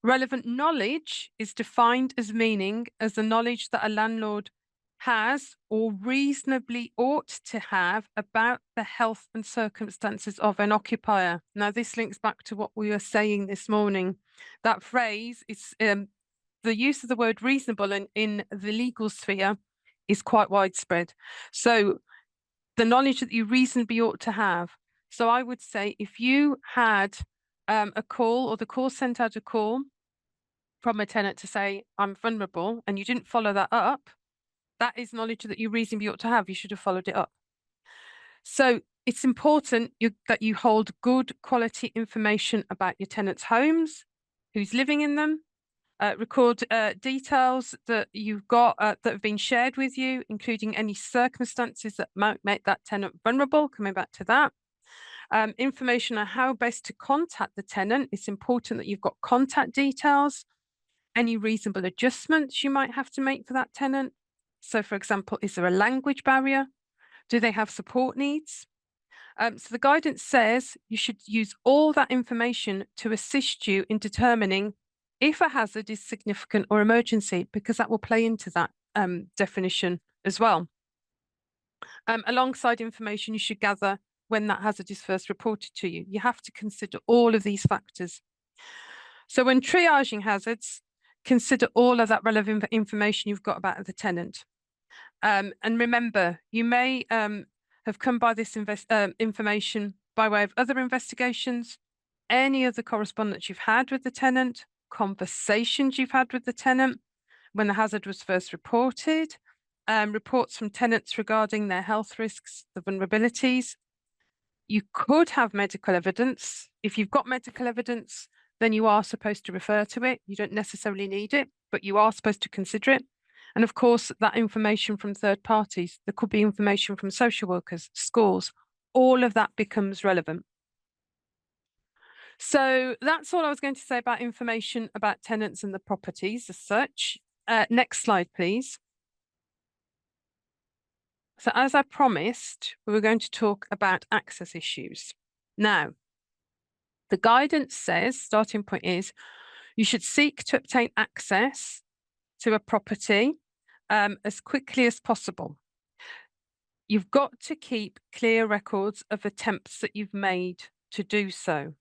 Relevant knowledge is defined as meaning as the knowledge that a landlord has or reasonably ought to have about the health and circumstances of an occupier. Now, this links back to what we were saying this morning. That phrase is the use of the word reasonable in the legal sphere is quite widespread. So the knowledge that you reasonably ought to have. So I would say if you had a call or the call sent out a call from a tenant to say, I'm vulnerable, and you didn't follow that up, that is knowledge that you reasonably ought to have. You should have followed it up. So it's important that you hold good quality information about your tenants' homes, who's living in them, record details that you've got that have been shared with you, including any circumstances that might make that tenant vulnerable, coming back to that. Information on how best to contact the tenant. It's important that you've got contact details, any reasonable adjustments you might have to make for that tenant. So, for example, is there a language barrier? Do they have support needs? So the guidance says you should use all that information to assist you in determining if a hazard is significant or emergency, because that will play into that definition as well. Alongside information you should gather when that hazard is first reported to you. You have to consider all of these factors. So when triaging hazards, consider all of that relevant information you've got about the tenant. And remember, you may have come by this information by way of other investigations, any other correspondence you've had with the tenant, conversations you've had with the tenant when the hazard was first reported, reports from tenants regarding their health risks, the vulnerabilities. You could have medical evidence. If you've got medical evidence, then you are supposed to refer to it. You don't necessarily need it, but you are supposed to consider it. And of course, that information from third parties, there could be information from social workers, schools, all of that becomes relevant. So that's all I was going to say about information about tenants and the properties as such. Next slide, please. So as I promised, we were going to talk about access issues. Now, the guidance says, starting point is, you should seek to obtain access to a property as quickly as possible. You've got to keep clear records of attempts that you've made to do so.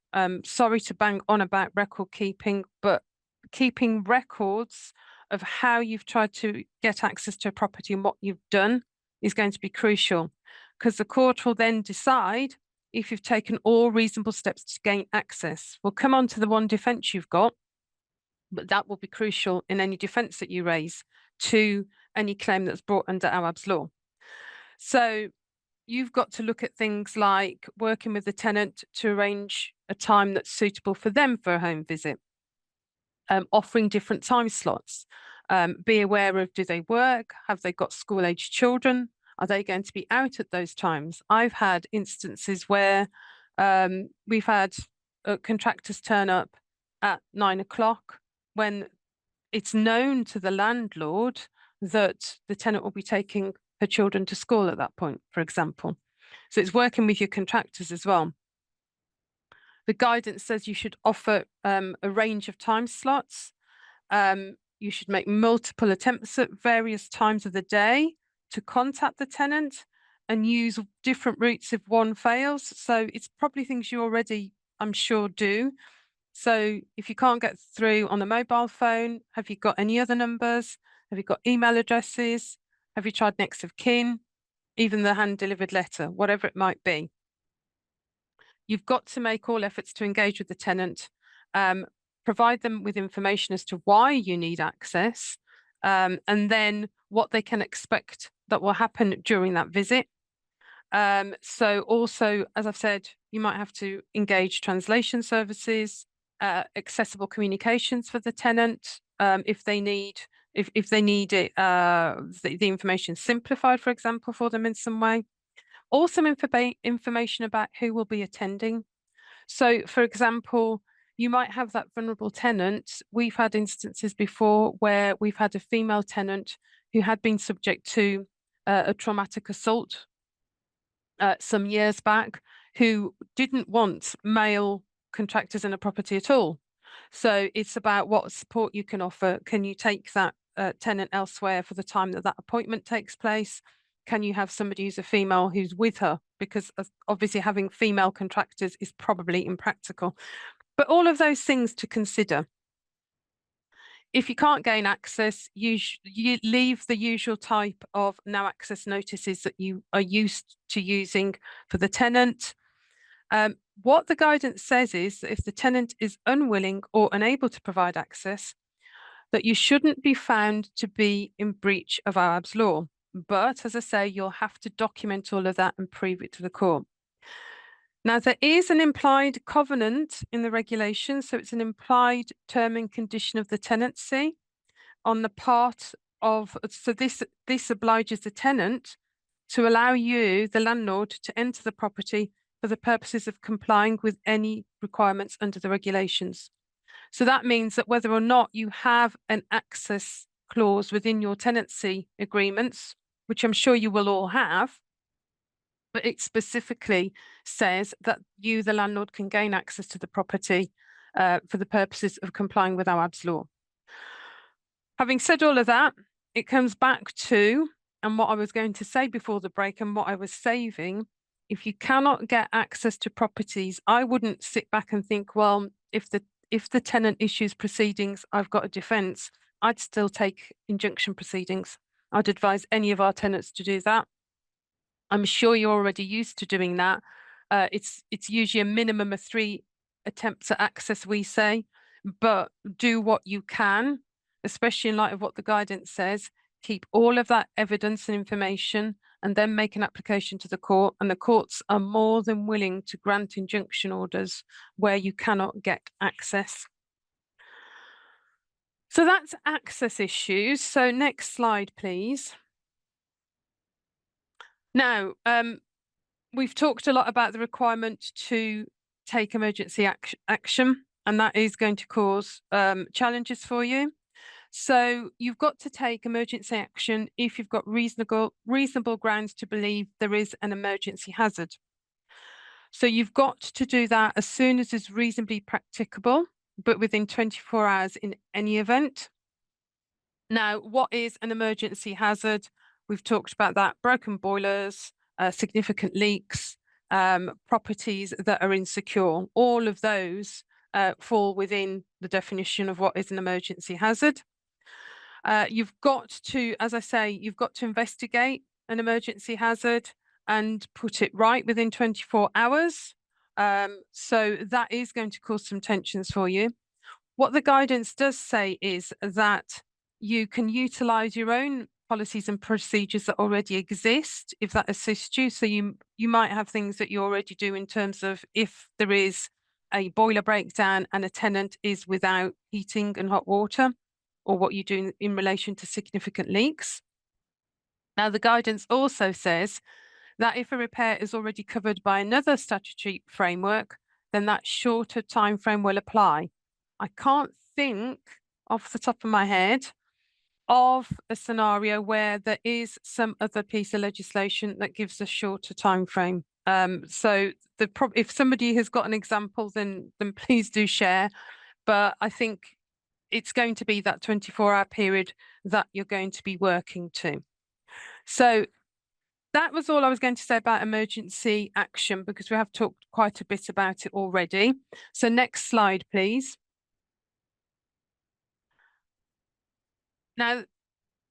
Sorry to bang on about record keeping, but keeping records of how you've tried to get access to a property and what you've done is going to be crucial, because the court will then decide if you've taken all reasonable steps to gain access. We'll come on to the one defence you've got, but that will be crucial in any defence that you raise to any claim that's brought under Awaab's law. So you've got to look at things like working with the tenant to arrange a time that's suitable for them for a home visit, offering different time slots. Be aware of, do they work? Have they got school-aged children? Are they going to be out at those times? I've had instances where we've had contractors turn up at 9 o'clock when it's known to the landlord that the tenant will be taking her children to school at that point, for example. So it's working with your contractors as well. The guidance says you should offer a range of time slots. You should make multiple attempts at various times of the day to contact the tenant and use different routes if one fails. So it's probably things you already, I'm sure, do. So if you can't get through on the mobile phone, have you got any other numbers? Have you got email addresses? Have you tried next of kin? Even the hand-delivered letter, whatever it might be. You've got to make all efforts to engage with the tenant, provide them with information as to why you need access, and then what they can expect that will happen during that visit. So also, as I've said, you might have to engage translation services, accessible communications for the tenant if they need it, the information simplified, for example, for them in some way. Also, information about who will be attending. So, for example, you might have that vulnerable tenant. We've had instances before where we've had a female tenant who had been subject to a traumatic assault some years back, who didn't want male contractors in a property at all. So it's about what support you can offer. Can you take that tenant elsewhere for the time that that appointment takes place? Can you have somebody who's a female who's with her? Because obviously having female contractors is probably impractical. But all of those things to consider. If you can't gain access, you leave the usual type of no access notices that you are used to using for the tenant. What the guidance says is that if the tenant is unwilling or unable to provide access, that you shouldn't be found to be in breach of Awaab's law. But as I say, you'll have to document all of that and prove it to the court. Now, there is an implied covenant in the regulation, so it's an implied term and condition of the tenancy on the part of, so this obliges the tenant to allow you, the landlord, to enter the property for the purposes of complying with any requirements under the regulations. So that means that whether or not you have an access clause within your tenancy agreements, which I'm sure you will all have, but it specifically says that you, the landlord, can gain access to the property for the purposes of complying with Awaab's law. Having said all of that, it comes back to, and what I was going to say before the break and what I was saving, if you cannot get access to properties, I wouldn't sit back and think, well, if the tenant issues proceedings, I've got a defence. I'd still take injunction proceedings. I'd advise any of our tenants to do that. I'm sure you're already used to doing that. It's usually a minimum of 3 attempts at access, we say, but do what you can, especially in light of what the guidance says. Keep all of that evidence and information and then make an application to the court. And the courts are more than willing to grant injunction orders where you cannot get access. So that's access issues. So next slide, please. Now, we've talked a lot about the requirement to take emergency action, and that is going to cause challenges for you. So you've got to take emergency action if you've got reasonable grounds to believe there is an emergency hazard. So you've got to do that as soon as is reasonably practicable, but within 24 hours in any event. Now, what is an emergency hazard? We've talked about that: broken boilers, significant leaks, properties that are insecure. All of those fall within the definition of what is an emergency hazard. You've got to, as I say, you've got to investigate an emergency hazard and put it right within 24 hours. So that is going to cause some tensions for you. What the guidance does say is that you can utilize your own policies and procedures that already exist if that assists you. So you might have things that you already do in terms of if there is a boiler breakdown and a tenant is without heating and hot water, or what you do in relation to significant leaks. Now, the guidance also says that if a repair is already covered by another statutory framework, then that shorter time frame will apply. I can't think off the top of my head of a scenario where there is some other piece of legislation that gives a shorter time frame. So if somebody has got an example, then please do share. But I think it's going to be that 24-hour period that you're going to be working to. So that was all I was going to say about emergency action, because we have talked quite a bit about it already. So next slide, please. Now,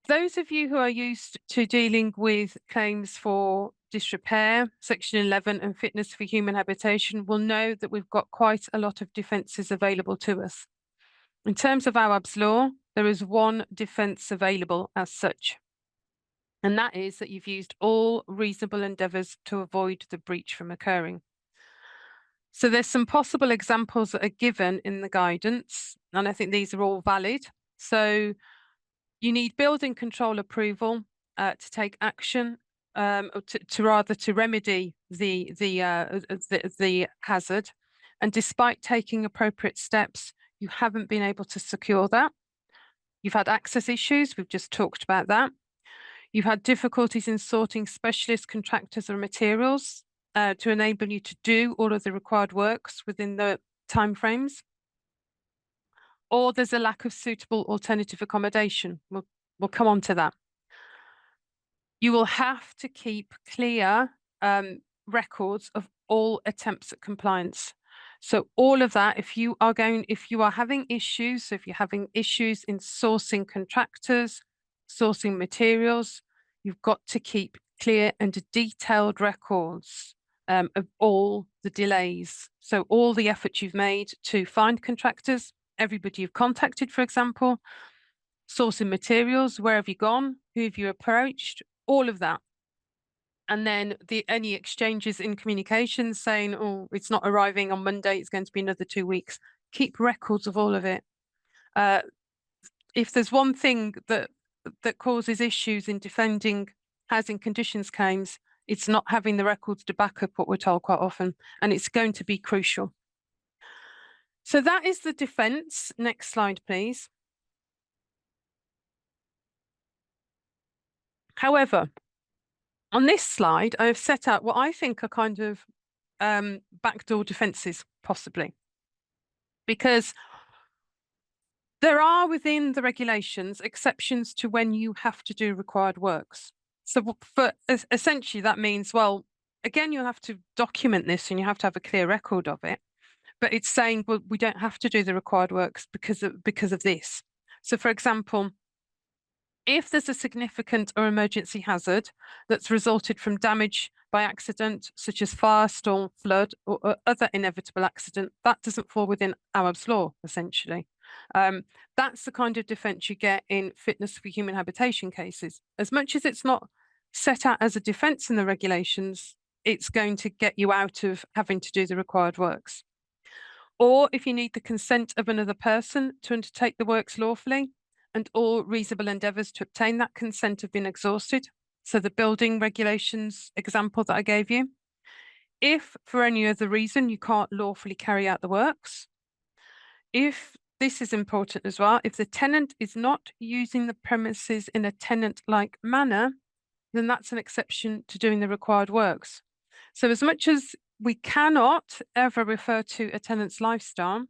those of you who are used to dealing with claims for disrepair, Section 11 and fitness for human habitation will know that we've got quite a lot of defences available to us. In terms of Awaab's law, there is one defence available as such, and that is that you've used all reasonable endeavours to avoid the breach from occurring. So there's some possible examples that are given in the guidance, and I think these are all valid. So you need building control approval to take action, to remedy the hazard, and despite taking appropriate steps, you haven't been able to secure that. You've had access issues, we've just talked about that. You've had difficulties in sorting specialist contractors or materials to enable you to do all of the required works within the timeframes. Or there's a lack of suitable alternative accommodation. We'll come on to that. You will have to keep clear records of all attempts at compliance. So all of that, if you are having issues, so if you're having issues in sourcing contractors, sourcing materials, you've got to keep clear and detailed records of all the delays. So all the effort you've made to find contractors, everybody you've contacted, for example, sourcing materials, where have you gone, who have you approached, all of that. And then any exchanges in communications saying, oh, it's not arriving on Monday, it's going to be another 2 weeks. Keep records of all of it. If there's one thing that causes issues in defending housing conditions claims, it's not having the records to back up what we're told quite often, and it's going to be crucial. So that is the defence. Next slide, please. However, on this slide, I have set out what I think are kind of backdoor defences, possibly, because there are within the regulations exceptions to when you have to do required works. So essentially that means, well, again, you'll have to document this and you have to have a clear record of it. But it's saying, well, we don't have to do the required works because of this. So for example, if there's a significant or emergency hazard that's resulted from damage by accident, such as fire, storm, flood, or other inevitable accident, that doesn't fall within Awaab's law, essentially. That's the kind of defence you get in fitness for human habitation cases. As much as it's not set out as a defence in the regulations, it's going to get you out of having to do the required works. Or if you need the consent of another person to undertake the works lawfully, and all reasonable endeavours to obtain that consent have been exhausted. So the building regulations example that I gave you. If for any other reason you can't lawfully carry out the works, if this is important as well. If the tenant is not using the premises in a tenant-like manner, then that's an exception to doing the required works. So as much as we cannot ever refer to a tenant's lifestyle,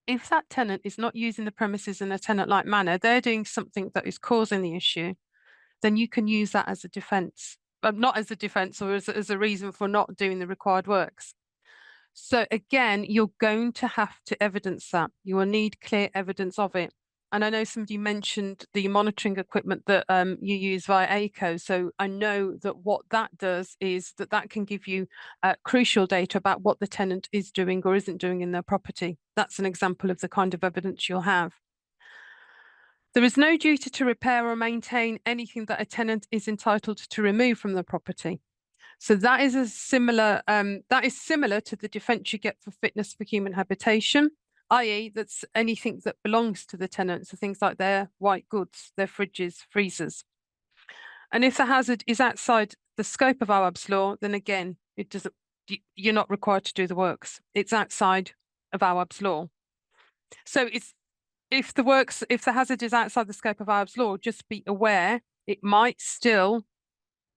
if that tenant is not using the premises in a tenant-like manner, they're doing something that is causing the issue, then you can use that as a defence, not as a defence or as a reason for not doing the required works. So again, you're going to have to evidence that. You will need clear evidence of it. And I know somebody mentioned the monitoring equipment that you use via ACO. So I know that what that does is that can give you crucial data about what the tenant is doing or isn't doing in their property. That's an example of the kind of evidence you'll have. There is no duty to repair or maintain anything that a tenant is entitled to remove from the property. So that is similar to the defence you get for fitness for human habitation, i.e. that's anything that belongs to the tenant, so things like their white goods, their fridges, freezers. And if the hazard is outside the scope of Awaab's law, then again, you're not required to do the works. It's outside of Awaab's law. So if the hazard is outside the scope of Awaab's law, just be aware it might still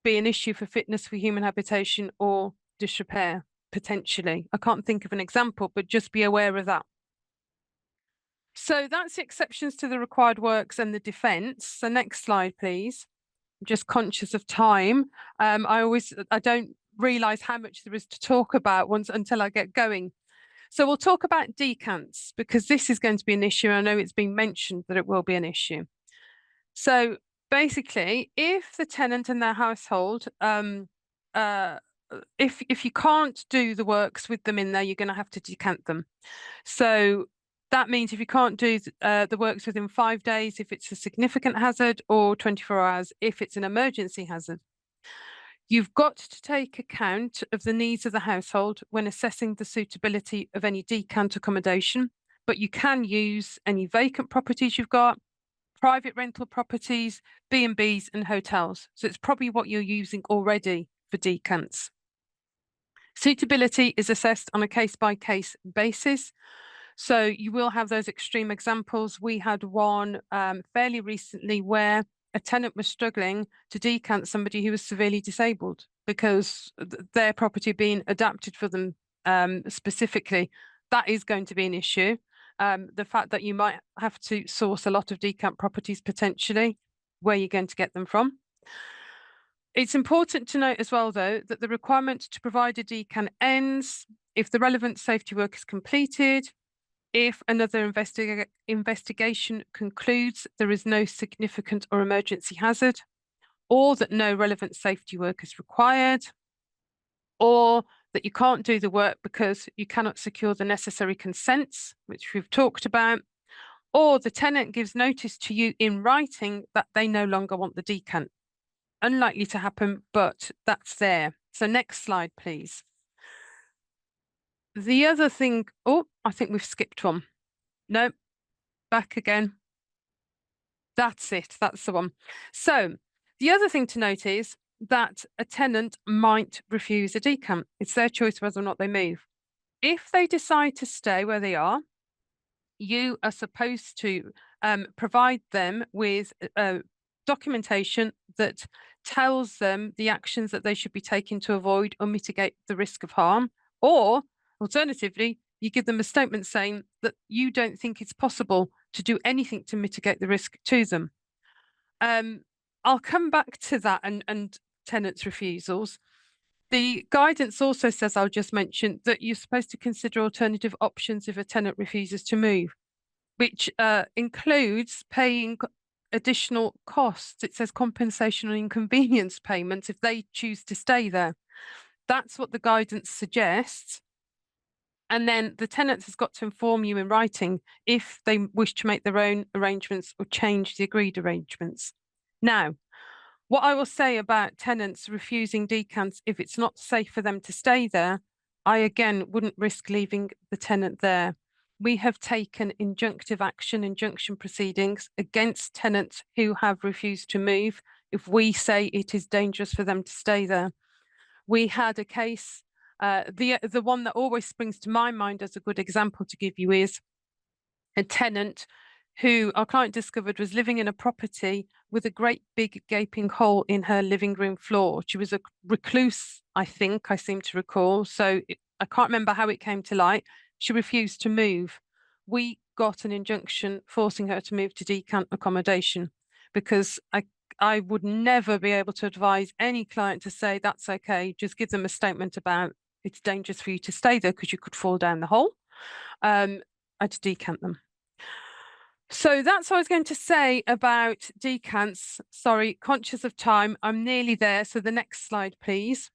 be an issue for fitness for human habitation or disrepair, potentially. I can't think of an example, but just be aware of that. So that's the exceptions to the required works and the defence. So next slide, please. I'm just conscious of time. I don't realise how much there is to talk about until I get going. So we'll talk about decants because this is going to be an issue. I know it's been mentioned that it will be an issue. So basically, if the tenant and their household, if you can't do the works with them in there, you're going to have to decant them. So that means if you can't do the works within 5 days, if it's a significant hazard, or 24 hours if it's an emergency hazard. You've got to take account of the needs of the household when assessing the suitability of any decant accommodation, but you can use any vacant properties you've got, private rental properties, B&Bs and hotels. So it's probably what you're using already for decants. Suitability is assessed on a case-by-case basis. So you will have those extreme examples. We had one fairly recently where a tenant was struggling to decant somebody who was severely disabled because their property being adapted for them specifically. That is going to be an issue. The fact that you might have to source a lot of decant properties potentially, where you're going to get them from. It's important to note as well, though, that the requirement to provide a decant ends if the relevant safety work is completed, if another investigation concludes there is no significant or emergency hazard, or that no relevant safety work is required, or that you can't do the work because you cannot secure the necessary consents, which we've talked about, or the tenant gives notice to you in writing that they no longer want the decant. Unlikely to happen, but that's there. So next slide, please. The other thing, I think we've skipped one. No, back again. That's it, that's the one. So the other thing to note is that a tenant might refuse a decant. It's their choice whether or not they move. If they decide to stay where they are, you are supposed to provide them with documentation that tells them the actions that they should be taking to avoid or mitigate the risk of harm, or alternatively, you give them a statement saying that you don't think it's possible to do anything to mitigate the risk to them. I'll come back to that and tenants' refusals. The guidance also says, I'll just mention, that you're supposed to consider alternative options if a tenant refuses to move, which includes paying additional costs. It says compensation and inconvenience payments if they choose to stay there. That's what the guidance suggests. And then the tenant has got to inform you in writing if they wish to make their own arrangements or change the agreed arrangements. Now, what I will say about tenants refusing decants if it's not safe for them to stay there, I again wouldn't risk leaving the tenant there. We have taken injunctive action, injunction proceedings against tenants who have refused to move if we say it is dangerous for them to stay there. We had a case, the one that always springs to my mind as a good example to give you is a tenant who our client discovered was living in a property with a great big gaping hole in her living room floor. She was a recluse, I think, I seem to recall. So I can't remember how it came to light. She refused to move. We got an injunction forcing her to move to decant accommodation, because I would never be able to advise any client to say that's okay. Just give them a statement about it's dangerous for you to stay there because you could fall down the hole. I had to decant them. So that's what I was going to say about decants. Sorry, conscious of time, I'm nearly there. So the next slide, please.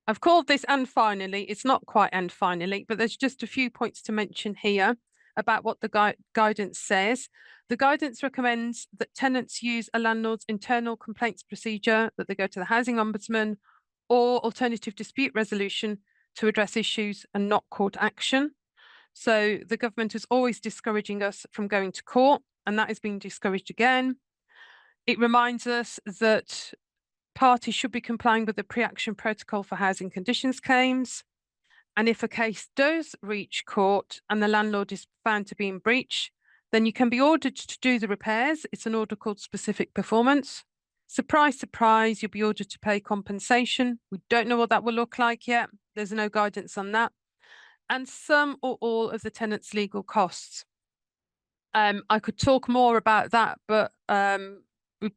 I've called this "and finally." It's not quite "and finally," but there's just a few points to mention here about what the guidance says. The guidance recommends that tenants use a landlord's internal complaints procedure, that they go to the Housing Ombudsman or alternative dispute resolution to address issues and not court action. So the government is always discouraging us from going to court, and that is being discouraged again. It reminds us that parties should be complying with the pre-action protocol for housing conditions claims. And if a case does reach court and the landlord is found to be in breach, then you can be ordered to do the repairs. It's an order called specific performance. Surprise, surprise, you'll be ordered to pay compensation. We don't know what that will look like yet. There's no guidance on that. And some or all of the tenant's legal costs. I could talk more about that, but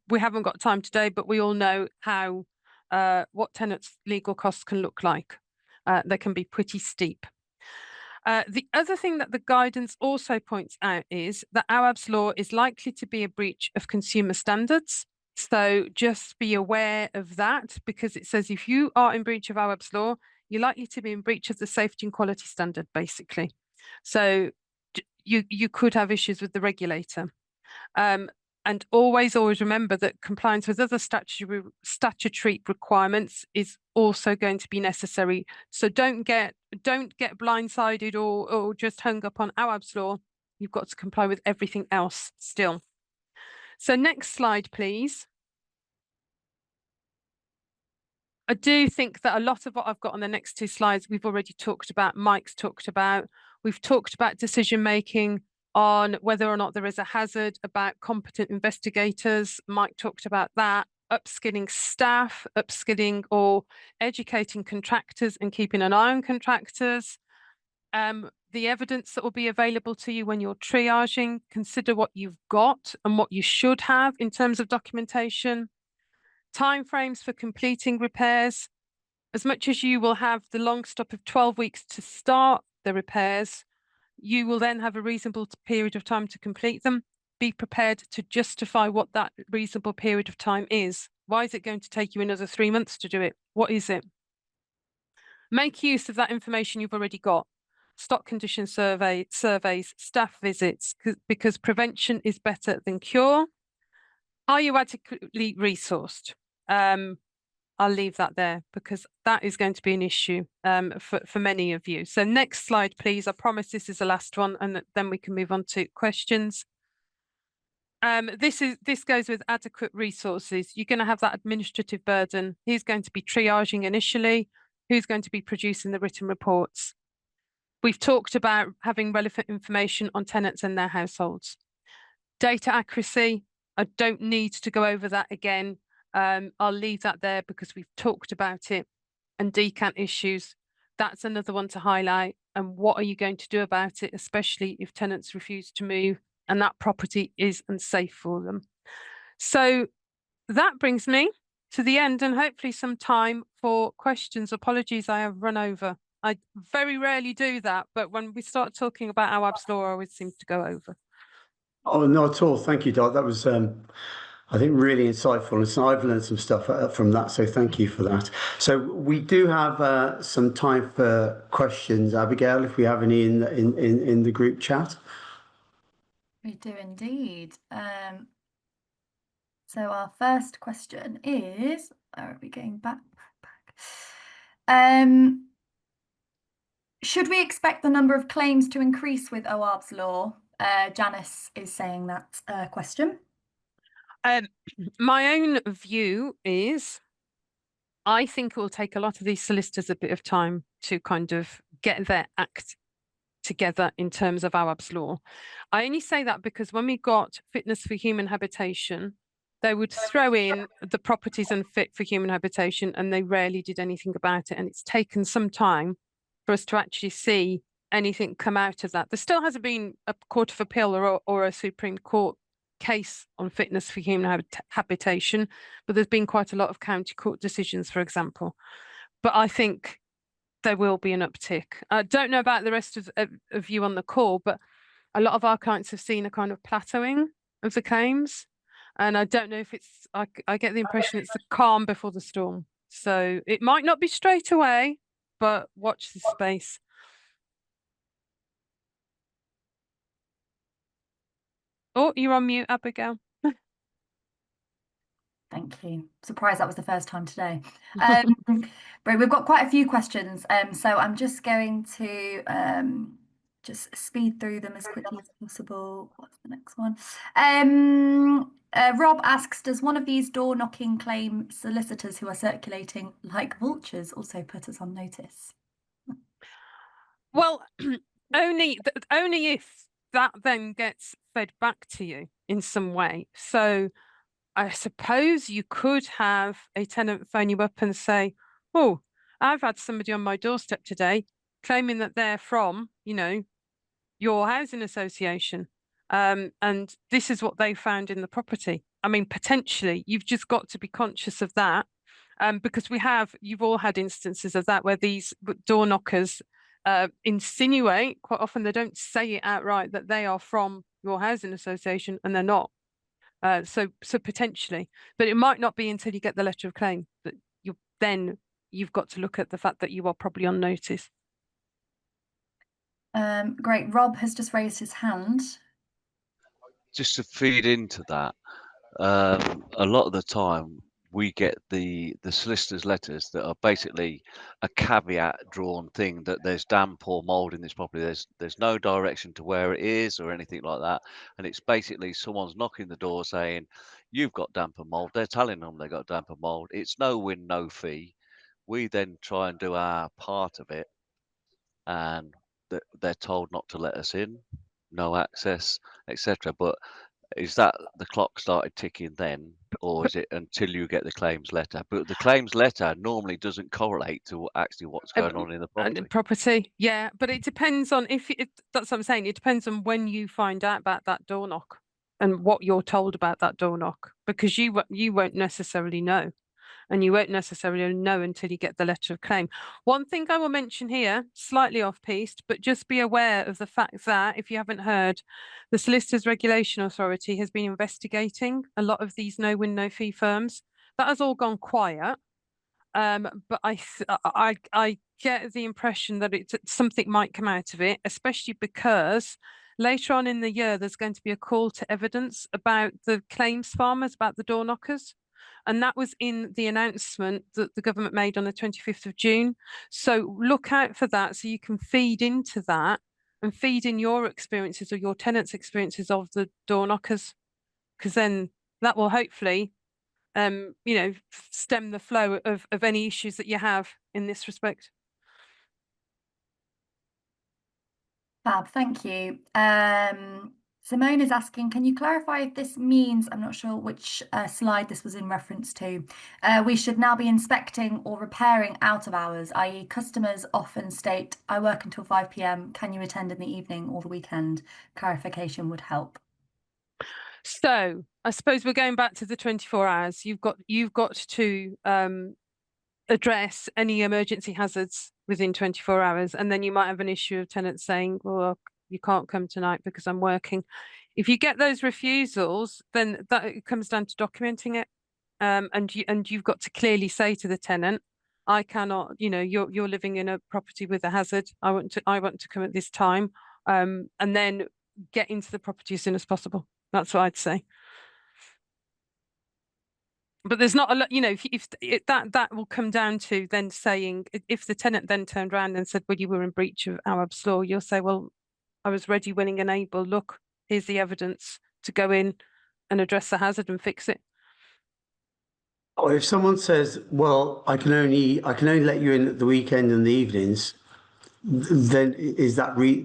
we haven't got time today, but we all know how what tenants' legal costs can look like. They can be pretty steep. The other thing that the guidance also points out is that Awaab's law is likely to be a breach of consumer standards. So just be aware of that, because it says if you are in breach of Awaab's law, you're likely to be in breach of the safety and quality standard, basically. So you could have issues with the regulator. And always remember that compliance with other statutory requirements is also going to be necessary. So don't get blindsided or just hung up on Awaab's law. You've got to comply with everything else still. So next slide, please. I do think that a lot of what I've got on the next two slides, we've already talked about, Mike's talked about. We've talked about decision making on whether or not there is a hazard, about competent investigators. Mike talked about that, upskilling staff, upskilling or educating contractors and keeping an eye on contractors. The evidence that will be available to you when you're triaging, consider what you've got and what you should have in terms of documentation. Timeframes for completing repairs. As much as you will have the long stop of 12 weeks to start the repairs, you will then have a reasonable period of time to complete them. Be prepared to justify what that reasonable period of time is. Why is it going to take you another 3 months to do it? What is it? Make use of that information you've already got. Stock condition surveys, staff visits, because prevention is better than cure. Are you adequately resourced? I'll leave that there because that is going to be an issue for many of you. So next slide, please. I promise this is the last one, and then we can move on to questions. This goes with adequate resources. You're going to have that administrative burden. Who's going to be triaging initially? Who's going to be producing the written reports? We've talked about having relevant information on tenants and their households. Data accuracy, I don't need to go over that again. I'll leave that there because we've talked about it. And decant issues, that's another one to highlight. And what are you going to do about it, especially if tenants refuse to move and that property is unsafe for them? So that brings me to the end and hopefully some time for questions. Apologies, I have run over. I very rarely do that, but when we start talking about Awaab's law, I always seem to go over. Oh, not at all. Thank you, Dot. That was, I think, really insightful. And so I've learned some stuff from that. So thank you for that. So we do have some time for questions, Abigail, if we have any in the group chat. We do indeed. So our first question is, are we going back? Should we expect the number of claims to increase with Awaab's law? Janice is saying that question. My own view is, I think it will take a lot of these solicitors a bit of time to kind of get their act together in terms of Awaab's law. I only say that because when we got fitness for human habitation, they would throw in the properties unfit for human habitation and they rarely did anything about it. And it's taken some time for us to actually see anything come out of that. There still hasn't been a Court of Appeal or a Supreme Court case on fitness for human habitation, but there's been quite a lot of county court decisions, for example. But I think there will be an uptick. I don't know about the rest of you on the call, but a lot of our clients have seen a kind of plateauing of the claims. And I don't know if it's, I get the impression it's the calm before the storm. So it might not be straight away, but watch this space. Oh, you're on mute, Abigail. Thank you. Surprised that was the first time today. But we've got quite a few questions, so I'm just going to just speed through them as quickly as possible. What's the next one? Rob asks, does one of these door knocking claim solicitors who are circulating like vultures also put us on notice? Well, only if that then gets fed back to you in some way. So I suppose you could have a tenant phone you up and say, oh, I've had somebody on my doorstep today claiming that they're from, your housing association. And this is what they found in the property. I mean, potentially, you've just got to be conscious of that. Because you've all had instances of that where these door knockers insinuate, quite often they don't say it outright, that they are from your housing association and they're not. So potentially, but it might not be until you get the letter of claim that you've got to look at the fact that you are probably on notice. Great. Rob has just raised his hand. Just to feed into that, a lot of the time we get the solicitor's letters that are basically a caveat drawn thing that there's damp or mold in this property. There's no direction to where it is or anything like that, and it's basically someone's knocking the door saying you've got damp and mold. They're telling them they got damp and mold. It's no win, no fee. We then try and do our part of it, and they're told not to let us in, no access, etc. But is that the clock started ticking then, or is it until you get the claims letter? But the claims letter normally doesn't correlate to actually what's going on in the property. Yeah, but it depends on if that's what I'm saying. It depends on when you find out about that door knock and what you're told about that door knock, because you won't necessarily know. And you won't necessarily know until you get the letter of claim. One thing I will mention here, slightly off-piste, but just be aware of the fact that, if you haven't heard, the Solicitors Regulation Authority has been investigating a lot of these no-win, no-fee firms. That has all gone quiet, but I get the impression that something might come out of it, especially because later on in the year, there's going to be a call to evidence about the claims farmers, about the door knockers. And that was in the announcement that the government made on the 25th of June. So look out for that so you can feed into that and feed in your experiences or your tenants' experiences of the door knockers, because then that will hopefully, stem the flow of any issues that you have in this respect. Fab, thank you. Simone is asking, can you clarify if this means, I'm not sure which slide this was in reference to, we should now be inspecting or repairing out of hours, i.e. customers often state, I work until 5 p.m, can you attend in the evening or the weekend? Clarification would help. So I suppose we're going back to the 24 hours. You've got to address any emergency hazards within 24 hours, and then you might have an issue of tenants saying, well, you can't come tonight because I'm working. If you get those refusals, then that comes down to documenting it, and you've got to clearly say to the tenant, I cannot, you're living in a property with a hazard. I want to come at this time, and then get into the property as soon as possible. That's what I'd say. But there's not a lot, if that will come down to then saying, if the tenant then turned around and said, well, you were in breach of Awaab's law, you'll say, well, I was ready, willing and able. Look, here's the evidence to go in and address the hazard and fix it. Or if someone says, well, I can only let you in at the weekend and the evenings, then is that we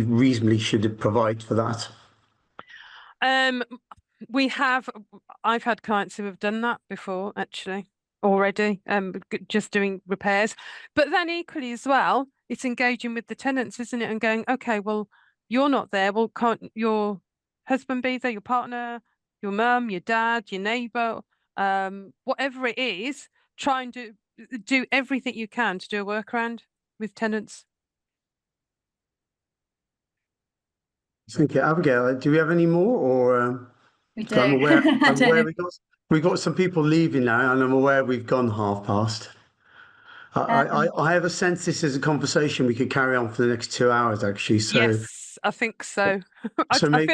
reasonably should provide for that? I've had clients who have done that before, actually, already, just doing repairs. But then equally as well, it's engaging with the tenants, isn't it? And going, okay, well, you're not there. Well, can't your husband be there, your partner, your mum, your dad, your neighbour, whatever it is, try and do everything you can to do a workaround with tenants. Thank you. Abigail, do we have any more, or We do. I'm aware, I don't know. we've got some people leaving now, and I'm aware we've gone half past. I have a sense this is a conversation we could carry on for the next 2 hours, actually. So Yes, I think so. So I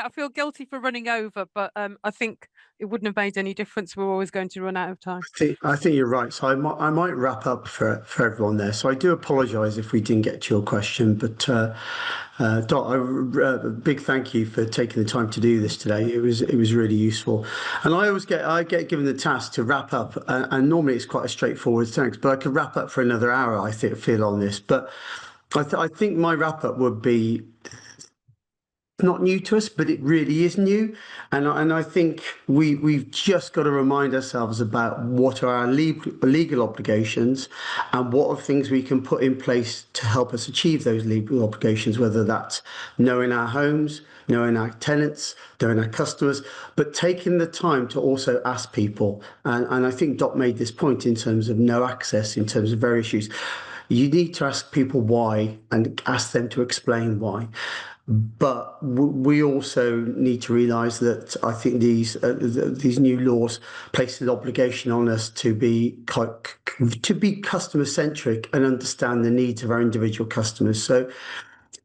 feel guilty for running over, but I think it wouldn't have made any difference. We're always going to run out of time. I think you're right. So I might wrap up for everyone there. So I do apologise if we didn't get to your question, but Dot, a big thank you for taking the time to do this today. It was really useful, and I get given the task to wrap up, and normally it's quite a straightforward thanks, but I could wrap up for another hour. I feel on this, but I think my wrap up would be not new to us, but it really is new. And I think we've just got to remind ourselves about what are our legal obligations and what are things we can put in place to help us achieve those legal obligations, whether that's knowing our homes, knowing our tenants, knowing our customers, but taking the time to also ask people. And I think Dot made this point in terms of no access, in terms of various issues. You need to ask people why and ask them to explain why. But we also need to realise that I think these new laws place an obligation on us to be customer centric and understand the needs of our individual customers. So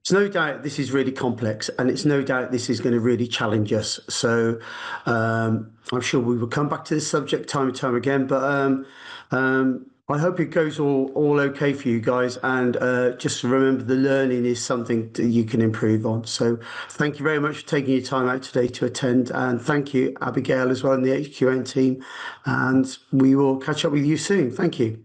it's no doubt this is really complex, and it's no doubt this is going to really challenge us. So I'm sure we will come back to this subject time and time again. But I hope it goes all okay for you guys, and just remember the learning is something that you can improve on. So thank you very much for taking your time out today to attend, and thank you, Abigail, as well, and the HQN team, and we will catch up with you soon. Thank you.